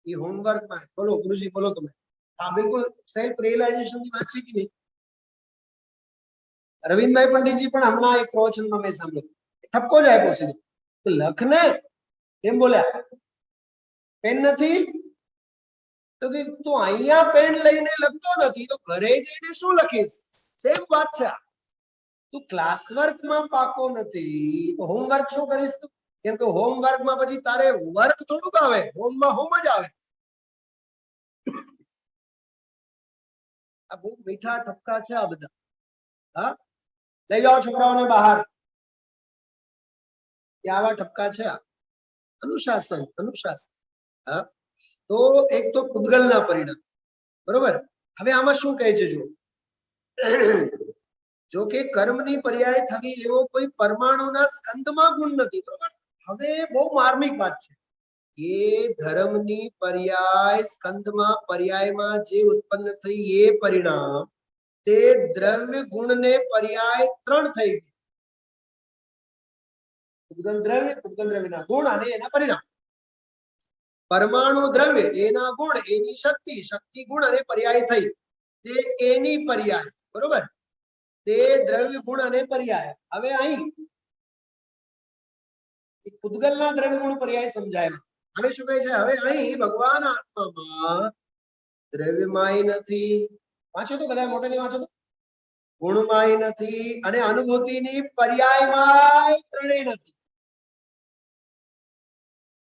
એ હોમવર્કમાં. બોલો ગુરુજી, બોલો તમે. હા, બિલકુલ સેલ્ફ રિયલાઇઝેશનની વાત છે કે નહીં? રવિન્દ્રભાઈ પંડિતજી પણ હમણાં એક પ્રવચનમાં મેં સાંભળ્યું, ઠપકો જ આપ્યો છે, લખ ને એમ બોલ્યા, પેન નથી તો કે તું અહીંયા પેન લઈને લખતો નથી તો ઘરે જઈને શું લખીશ? સેમ વાત છે. તું ક્લાસ વર્કમાં પાકો નથી તો હોમવર્ક શું કરીશ તું? કેમ કે હોમવર્કમાં પછી તારે વર્ક થોડુંક આવે, હોમમાં હોમ જ આવે. આ બહુ મીઠા ઠપકા છે આ બધા. હા, લઈ જાઓ છોકરાઓને બહાર. આવા ઠપકા છે. અનુશાસન, અનુશાસન. હા, તો એક તો પૂતગલના પરિણામ. બરોબર? હવે આમાં શું કહે છે? જો કે કર્મની પર્યાય થવી એવો કોઈ પરમાણુના સ્કંદમાં ગુણ નથી. બરોબર? હવે બહુ માર્મિક વાત છે. એ ધર્મની પર્યાય સ્કંદમાં પર્યાયમાં જે ઉત્પન્ન થઈ એ પરિણામ, તે દ્રવ્ય ગુણને પર્યાય 3 થઈ ગઈ. પૂતગલ દ્રવ્ય, પૂતગલ દ્રવ્યના ગુણ અને એના પરિણામ. પરમાણુ દ્રવ્ય, એના ગુણ, એની શક્તિ, શક્તિ ગુણ અને પર્યાય થઈ, તે એની પર્યાય. બરોબર? તે દ્રવ્ય ગુણ અને પર્યાય. હવે અહીં પૂતગલના દ્રવ્ય ગુણ પર્યાય સમજાય. હવે શું કહે છે? હવે અહીં ભગવાન આત્મામાં દ્રવ્યમાય નથી. વાંચો તો બધા, મોટેથી વાંચો તો. ગુણમાય નથી અને અનુભૂતિની પર્યાયમાં ત્રણેય નથી.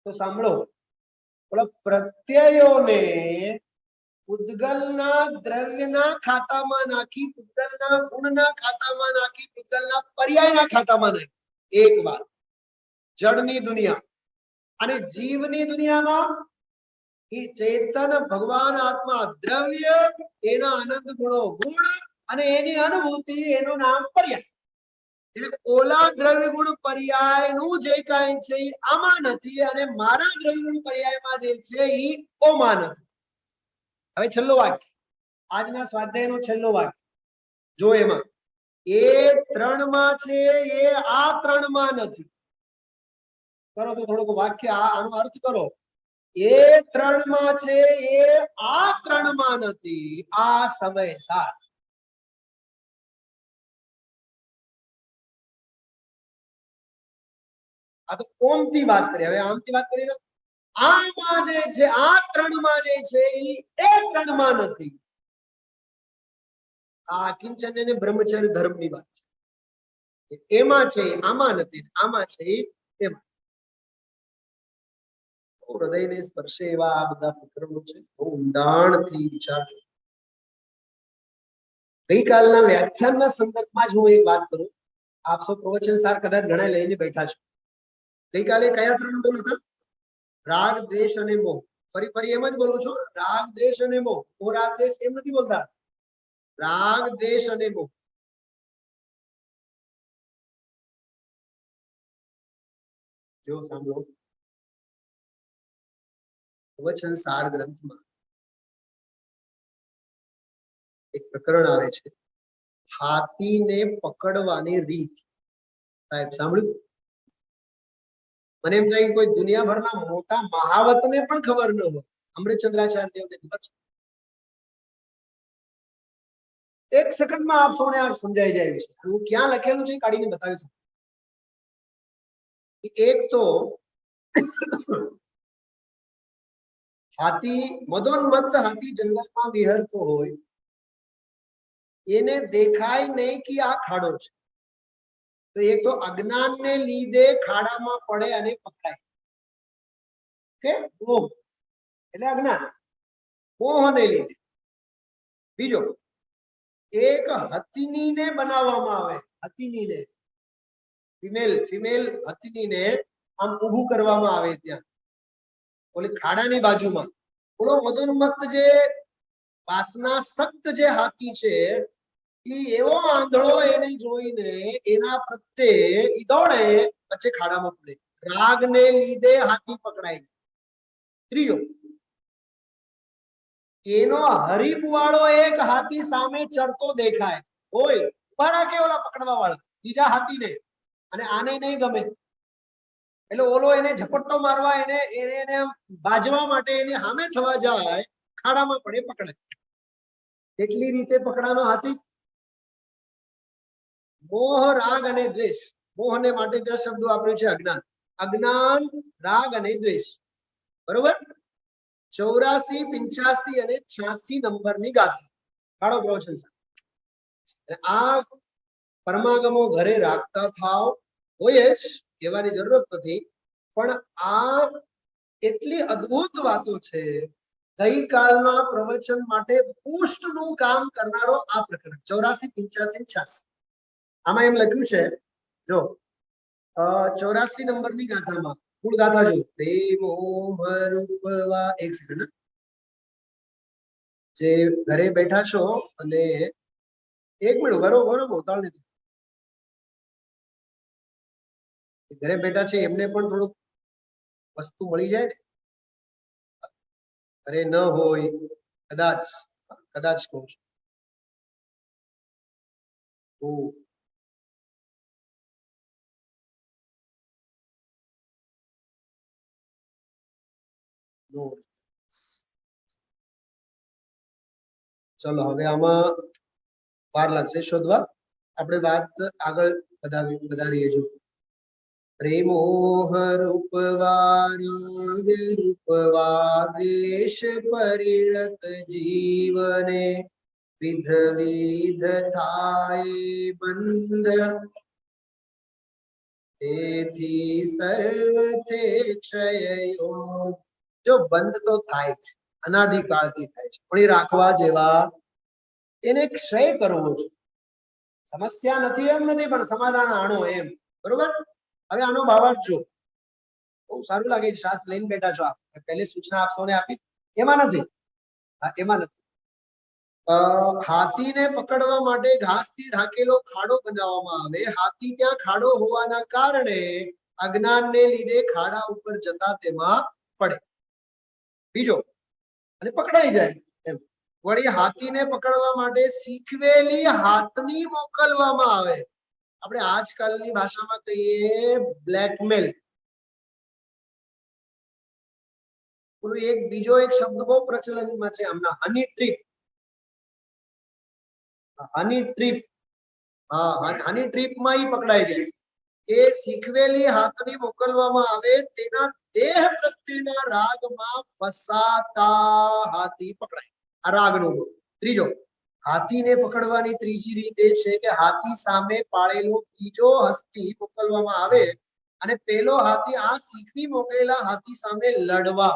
તો સાંભળો, પ્રત્યયોને પૂતગલના દ્રવ્યના ખાતામાં નાખી, પૂતગલના ગુણના ખાતામાં નાખી, પૂતગલના પર્યાયના ખાતામાં નાખી. એક વાત, જડની દુનિયા અને જીવની દુનિયામાં એ ચેતન ભગવાન આત્મા દ્રવ્ય, એના આનંદ ગુણો ગુણ અને એની અનુભૂતિ એનું નામ પર્યાય. એટલે ઓલા દ્રવ્ય ગુણ પર્યાય નું જે કાંઈ છે એ આમાં નથી અને મારા દ્રવ્ય ગુણ પર્યાયમાં જે છે એ ઓમાં નથી. હવે છેલ્લો વાક્ય, આજના સ્વાધ્યાયનો છેલ્લો વાક્ય જો, એમાં એ 3 માં છે એ આ 3 માં નથી. કરો તો થોડુંક વાક્ય આનો અર્થ કરો. એ 3 માં છે એ આ 3 માં નથી. આ સમય સાથ. આ તો કોમથી વાત કરી. હવે આમથી વાત કરી. આમાં જે છે, આ 3 માં જે છે એ 3 માં નથી. આ કિંચન અને બ્રહ્મચર્ય ધર્મની વાત છે. એમાં છે આમાં નથી, આમાં છે એમાં. હૃદયને સ્પર્શે એવા આ બધા પ્રકરણો છે. બહુ ઊંડાણથી વિચારજો. ગઈકાલના વ્યાખ્યાનના સંદર્ભમાં જ હું એક વાત કરું. આપ સૌ પ્રવચન સાર કદાચ ઘણા લઈને બેઠા છો. ગઈકાલે કયા 3 બોલ હતા? રાગ, દ્વેષ અને મોહ. ફરી એમ જ બોલું છું, રાગ, દ્વેષ અને મોહ. રાગ દ્વેષ એમ નથી બોલતા, રાગ, દ્વેષ અને મોહ. જો સાંભળો, પ્રવચન સાર ગ્રંથમાં એક પ્રકરણ આવે છે, હાથીને પકડવાની રીત. સાહેબ સાંભળ્યું? મને એમ થાય કોઈ દુનિયાભરના મોટા મહાવતને પણ ખબર ન હોય. અમૃતચંદ્રાચાર્ય દેવને ખબર છે. 1 સેકન્ડમાં આપ સૌને આ સમજાઈ જાય છે. હું ક્યાં લખેલું છે કાઢીને બતાવી શકું. એક તો હાથી, મદોન્મત્ત હાથી જંગલમાં વિહરતો હોય, એને દેખાય નહીં કે આ ખાડો છે. તો એક તો અજ્ઞાનને લીધે ખાડામાં પડે અને પકડાય. કે મોહ એટલે અજ્ઞાન, મોહને લીધે. બીજો, એક હથિનીને બનાવવામાં આવે, હથિનીને, ફિમેલ હથિનીને આમ ઊભું કરવામાં આવે ત્યાં ઓલી ખાડાની બાજુમાં. બોલો, મદોન્મત્ત જે વાસના સખ્ત જે હાથી છે, એવો આંધળો એને જોઈને એના પ્રત્યે ઈ દોડે, પછી ખાડામાં પડે. રાગને લીધે હાથી પકડાય. ત્રીજો, એનો હરીફ વાળો એક હાથી સામે ચડતો દેખાય હોય, ઉભા રાખે ઓલા પકડવા વાળા બીજા હાથીને, અને આને નહીં ગમે એટલે ઓલો એને ઝપટ્ટો મારવા, એને બાજવા માટે એની સામે થવા જાય, ખાડામાં પડે, પકડાય. કેટલી રીતે પકડાનો હાથી? મોહ, રાગ અને દ્વેષ. મોહને માટે ત્યાં શબ્દો વાપર્યું છે અજ્ઞાન. અજ્ઞાન, રાગ અને દ્વેષ. બરોબર? 84, 85 અને 86 નંબરની ગાથા. કાઢો પ્રવચન સાહેબ. આ પરમાગમો ઘરે રાખતા થાવ. હોય જ, કહેવાની જરૂરત નથી, પણ આ એટલી અદ્ભુત વાતો છે. ગઈકાલના પ્રવચન માટે પુષ્ટનું કામ કરનારો આ પ્રકરણ 84, 85, 86. આમાં એમ લખ્યું છે, જો 84 નંબરની ગાથામાં મૂળ ગાથા જો, પ્રેમોહરૂપવા. 1 સેકન્ડ. જે ઘરે બેઠા છો અને 1 મિનિટ બરોબર ઉતાવળ નથી. ઘરે બેઠા છે એમને પણ થોડુંક વસ્તુ મળી જાય ને. ઘરે ન હોય, કદાચ કહું છું. ચલો હવે આમાં વાર લાગશે શોધવા. આપણે વાત આગળ વધારીએ. જો પ્રેમોહ રૂપવા, રાગ રૂપવા, દ્વેષ પરિણત જીવને, વિધ વિધ થાય બંધ, તેથી સર્વથે ક્ષય યોગ. જો બંધ તો થાય છે, અનાદિકાળથી થાય છે, પણ એ રાખવા જેવા, એને ક્ષય કરવો છે. સમસ્યા નથી એમ નથી, પણ સમાધાન આણો એમ. બરોબર? હવે આનો ભાવાર્થ જો, બહુ સારું લાગે છે. શાસ્ત્ર લઈને બેઠા છો આપ, પહેલી સૂચના આપ સૌને આપી. એમાં નથી, એમાં નથી. હાથીને પકડવા માટે ઘાસથી ઢાંકેલો ખાડો બનાવવામાં આવે. હાથી ત્યાં ખાડો હોવાના કારણે અજ્ઞાનને લીધે ખાડા ઉપર જતા તેમાં પડે. બીજો, અને પકડાઈ જાય એમ. વળી હાથીને પકડવા માટે શીખવેલી હાથની મોકલવામાં આવે. આપણે આજકાલની ભાષામાં કહીએ બ્લેકમેલ. એક બીજો એક શબ્દ બહુ પ્રચલનમાં છે હમણાં, હની ટ્રીપ. હની ટ્રીપ, હની ટ્રીપમાં ઈ પકડાઈ જાય. એ શીખવેલી હાથની મોકલવામાં આવે, તેના દેહ પ્રત્યેના રાગમાં ફસાતા હાથી પકડાય. આ રાગનો. ત્રીજો, હાથીને પકડવાની ત્રીજી રીત એ છે કે હાથી સામે પાળેલો બીજો હસ્તી મોકલવામાં આવે અને પેલો હાથી આ શીખવી મોકલેલા હાથી સામે લડવા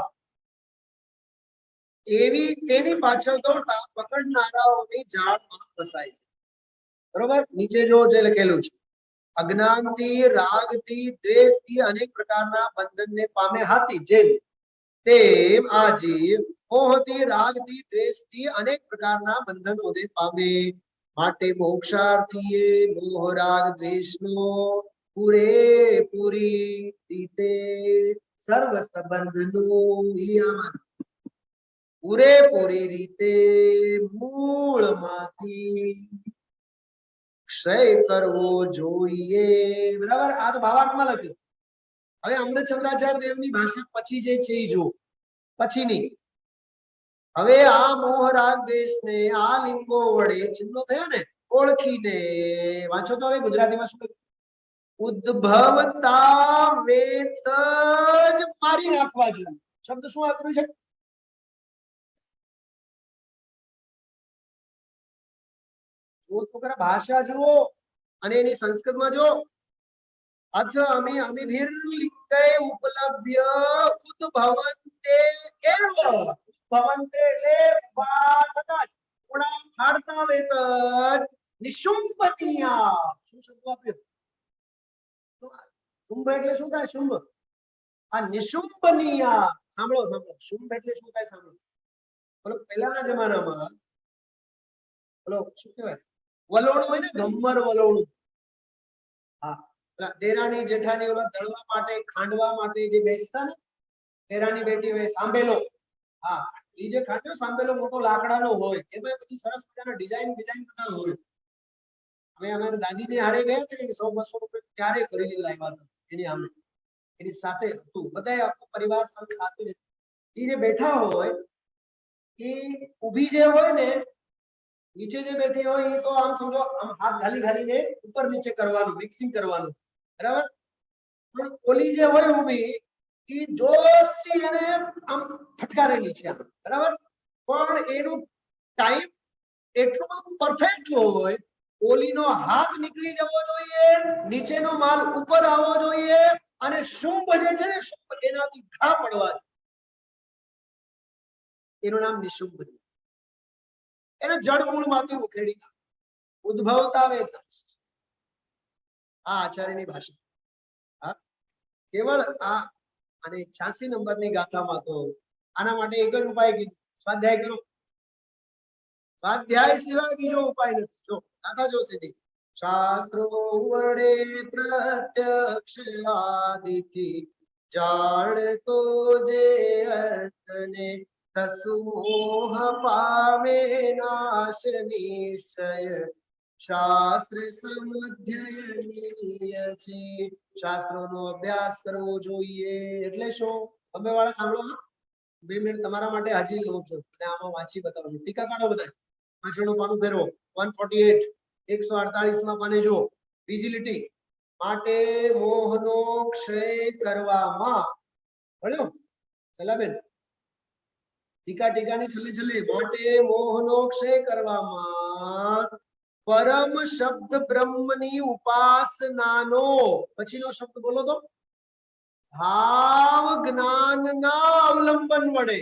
એવી તેની પાછળ દોડતા પકડનારાઓની જાળમાં ફસાય. બરોબર, નીચે જો જે લખેલું છે, અજ્ઞાનથી, રાગથી, દ્વેષથી અનેક પ્રકારના બંધનને પામે હાથી, જેમ તેમ આ જીવ મોહથી, રાગથી, દ્વેષથી અનેક પ્રકારના બંધનોને પામે. માટે મોક્ષાર્થીએ મોહ રાગ દ્વેષનો પૂરેપૂરી રીતે સર્વ સંબંધનું પૂરેપૂરી રીતે મૂળમાંથી ક્ષય કરવો જોઈએ. બરાબર, આ તો ભાવાર્થમાં લખ્યું. હવે અમૃતચંદ્રાચાર્ય દેવની ભાષા પછી જે છે એ જો પછીની. હવે આ મોહ રાગ દેશને આ લિંગો વડે ચિહ્નો થયા ને ઓળખીને વાંચો તો. હવે ગુજરાતીમાં શું લખ્યું? ઉદ્ભવતા વેત જ મારી નાખવા જોઈએ. શબ્દ શું આપ્યું છે? જો તો ખરા, ભાષા જુઓ અને એની સંસ્કૃતમાં જો. અથ અમિ અમિભિર્લિંગે ઉપલભ્ય ઉદ્ભવન્તે એવ. ભવન્તે એટલે વાતતા ગુણા ખાડતા વેત નિશુંભનિયા. શું શબ્દ આપ્યો? શુંભ એટલે શું થાય? શુંભ. આ નિશુંભનિયા. સાંભળો સાંભળો, શુંભ એટલે શું થાય સાંભળો. બોલો, પહેલાના જમાનામાં બોલો શું કહેવાય, વલોણું હોય ને, ગમ્મર વલોણું. હા, દેરાણી જેઠાણી ઓલા દળવા માટે, ખાંડવા માટે જે બેસતા ને દેરાણી બેટી હોય, સાંભેલો. હા, એ જે ખાંડ્યો સાંભેલો મોટો લાકડાનો હોય, એમાં પછી સરસ મજાના ડિઝાઇન બધા હોય. અમે અમારા દાદીને હારે ગયા હતા કે 100-200 રૂપિયા ત્યારે ખરીદી લાવ્યા હતા. એની સામે એની સાથે હતું, બધા આખો પરિવાર સાથે. એ જે બેઠા હોય એ ઊભી જે હોય ને, નીચે જે બેઠી હોય એ તો આમ સમજો આમ હાથ ઘાલીને ઉપર નીચે કરવાનું, મિક્સિંગ કરવાનું. બરાબર, પણ ઓલી જે હોય ઊભી એ જોશથી એને આમ ફટકારેલી છે. બરાબર, પણ એનું ટાઈમ એટલું બધું પરફેક્ટ હોય. ઓલીનો હાથ નીકળી જવો જોઈએ, નીચેનો માલ ઉપર આવવો જોઈએ, અને શુંભ જે છે ને શુંભ એનાથી ઘા પડવા જોઈએ. એનું નામ નિશુંભ. એને જળમૂળમાંથી ઉખેડી નાખે. ઉદ્ભવતા વેત. આ આચાર્યની ભાષા. હા, કેવળ આ અને 86 નંબરની ગાથામાં તો આના માટે એક જ ઉપાય કીધો, સ્વાધ્યાય કરો. સ્વાધ્યાય સિવાય બીજો ઉપાય નથી. જો ગાથા જો સીધી. શાસ્ત્રો વડે પ્રત્યક્ષ આદિથી જાણતો જે અર્થને તસુ મોહ પામે નાશ નિશ્ચય શાસ્ત્ર સમધ્યયનીય છે. શાસ્ત્રોનો અભ્યાસ કરવો જોઈએ. એટલે શું? તમે વાળા સાંભળો. 2 મિનિટ તમારા માટે હાજી લઉં છું અને આમાં વાંચી બતાવું. ટીકા કાઢો બધા. પાછળનું પાનું ફેરવો. 148 148 પાને જો. બીજી લીટી. માટે મોહનો ક્ષય કરવામાં. ભણ્યો ચલાબેન? ટીકાની છેલ્લે માટે મોહનો ક્ષય કરવામાં પરમ શબ્દ બ્રહ્મની ઉપાસનાનો પછીનો શબ્દ બોલો તો. ભાવ જ્ઞાનના અવલંબન વડે.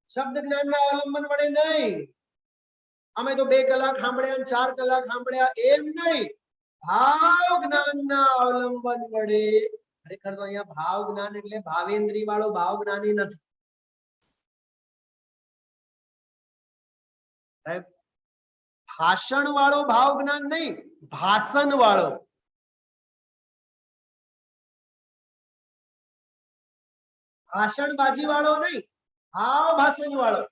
શબ્દ જ્ઞાનના અવલંબન વડે નહીં. અમે તો 2 કલાક સાંભળ્યા, 4 કલાક સાંભળ્યા, એમ નહીં. ભાવ જ્ઞાનના અવલંબન વડે. ખરેખર તો અહીંયા ભાવ જ્ઞાન એટલે ભાવેન્દ્રિય વાળો ભાવ જ્ઞાની નથી. ભાષણ વાળો ભાવ જ્ઞાન નહીં, ભાષણ વાળો. ભાષણબાજી વાળો નહીં, ભાવ ભાષણ વાળો.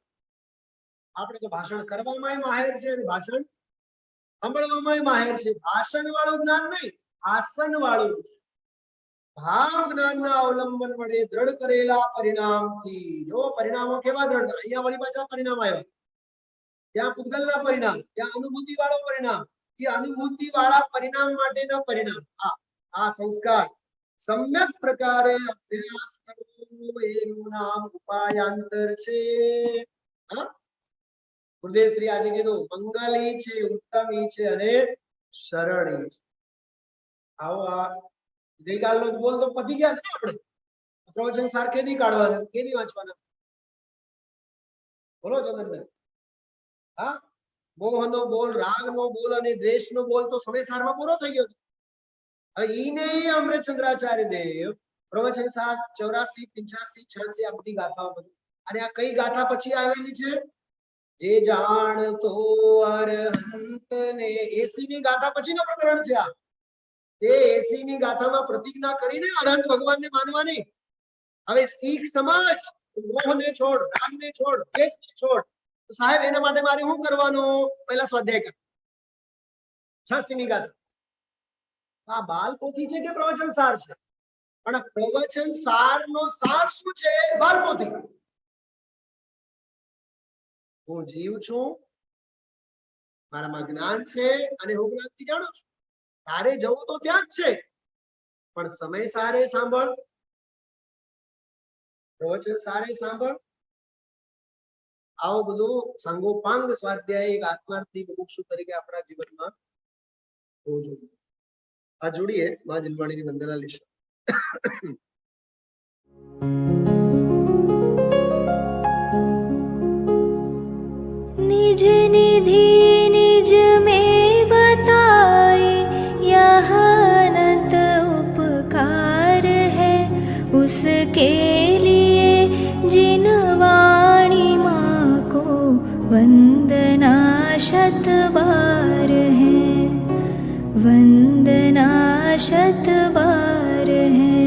આપણે તો ભાષણ કરવામાં માહેર છે અને ભાષણ સાંભળવામાં માહેર છે. ભાષણ વાળું જ્ઞાન નહીં, ભાષણ વાળું. ભાવ જ્ઞાનના અવલંબન વડે દ્રઢ કરેલા પરિણામથી. જો પરિણામો કેવા દ્રઢ, અહીંયા વળી પાછા પરિણામ આવ્યા. ત્યાં પૂતગલના પરિણામ, ત્યાં અનુભૂતિ વાળો પરિણામ. એ અનુભૂતિ વાળા પરિણામ માટેના પરિણામ. આ સંસ્કાર સમ્યક પ્રકારે અભ્યાસ કરવો એનું નામ ઉપાયાંતર છે. ગુરુદેવ શ્રી આજે કીધું મંગલ ઈ છે, ઉત્તમ ઈ છે અને સરળ ઈ છે. આવો આ ગઈકાલનો બોલ તો પતી ગયા ને આપણે. પ્રવચન સાર કેદી કાઢવાના, કેદી વાંચવાના? બોલો ચંદનભાઈ. હા, મોહનો બોલ, રાગનો બોલ અને દ્વેષનો બોલ તો સમય સારમાં પૂરો થઈ ગયો. હવે ઈને અમૃતચંદ્રાચાર્ય દેવ પ્રવચન સાર 84, 85, 86 આ બધી ગાથાઓ બધી. અને આ કઈ ગાથા પછી આવેલી છે? જે જાણતો અરહંત ને 80 ની ગાથા પછીનો પ્રકરણ છે આ. તે 80 ની ગાથામાં પ્રતિજ્ઞા કરીને અરહંત ભગવાનને માનવાની. હવે શીખ સમાજ મોહને છોડ, રાગને છોડ, દ્વેષને છોડ. તો સાહેબ એના માટે મારે શું કરવાનું? પહેલા સ્વાધ્યાય કર. 86 ની ગાથા. આ બાલપોથી છે કે પ્રવચન સાર છે? પણ પ્રવચન સારનો સાર શું છે? બાલપોથી. હું જીવ છું, મારામાં જ્ઞાન છે અને હું જ્ઞાનથી જાણું છું. તારે જવું તો ત્યાં જ છે, પણ સમય સારે સાંભળ, પ્રવચન સારે સાંભળ. આવું બધું સંગોપાંગ સ્વાધ્યાય એક આત્માર્થી મુમુક્ષુ તરીકે આપણા જીવનમાં હોવું જોઈએ. આ જોડીએ મા જલવાણીની વંદના લઈશું. निज निधि निज में बताए यह अनंत उपकार है उसके लिए जिन वाणी माँ को वंदना शत बार है, वंदना शत बार है,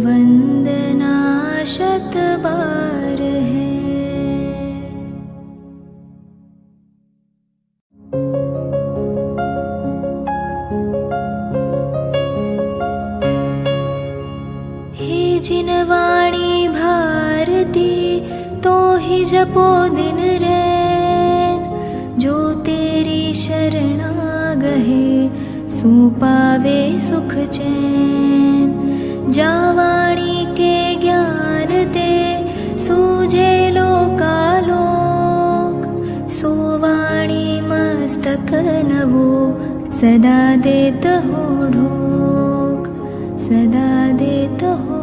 वंदना शत बार है. जिन वाणी भारती तो ही जपो दिन रैन, जो तेरी शरणा गहे सो पावे सुख चैन. जा वाणी के ज्ञान ते सूझे लोकालोक, सो वाणी मस्तक नवो सदा देत हो ढोक, सदा देत हो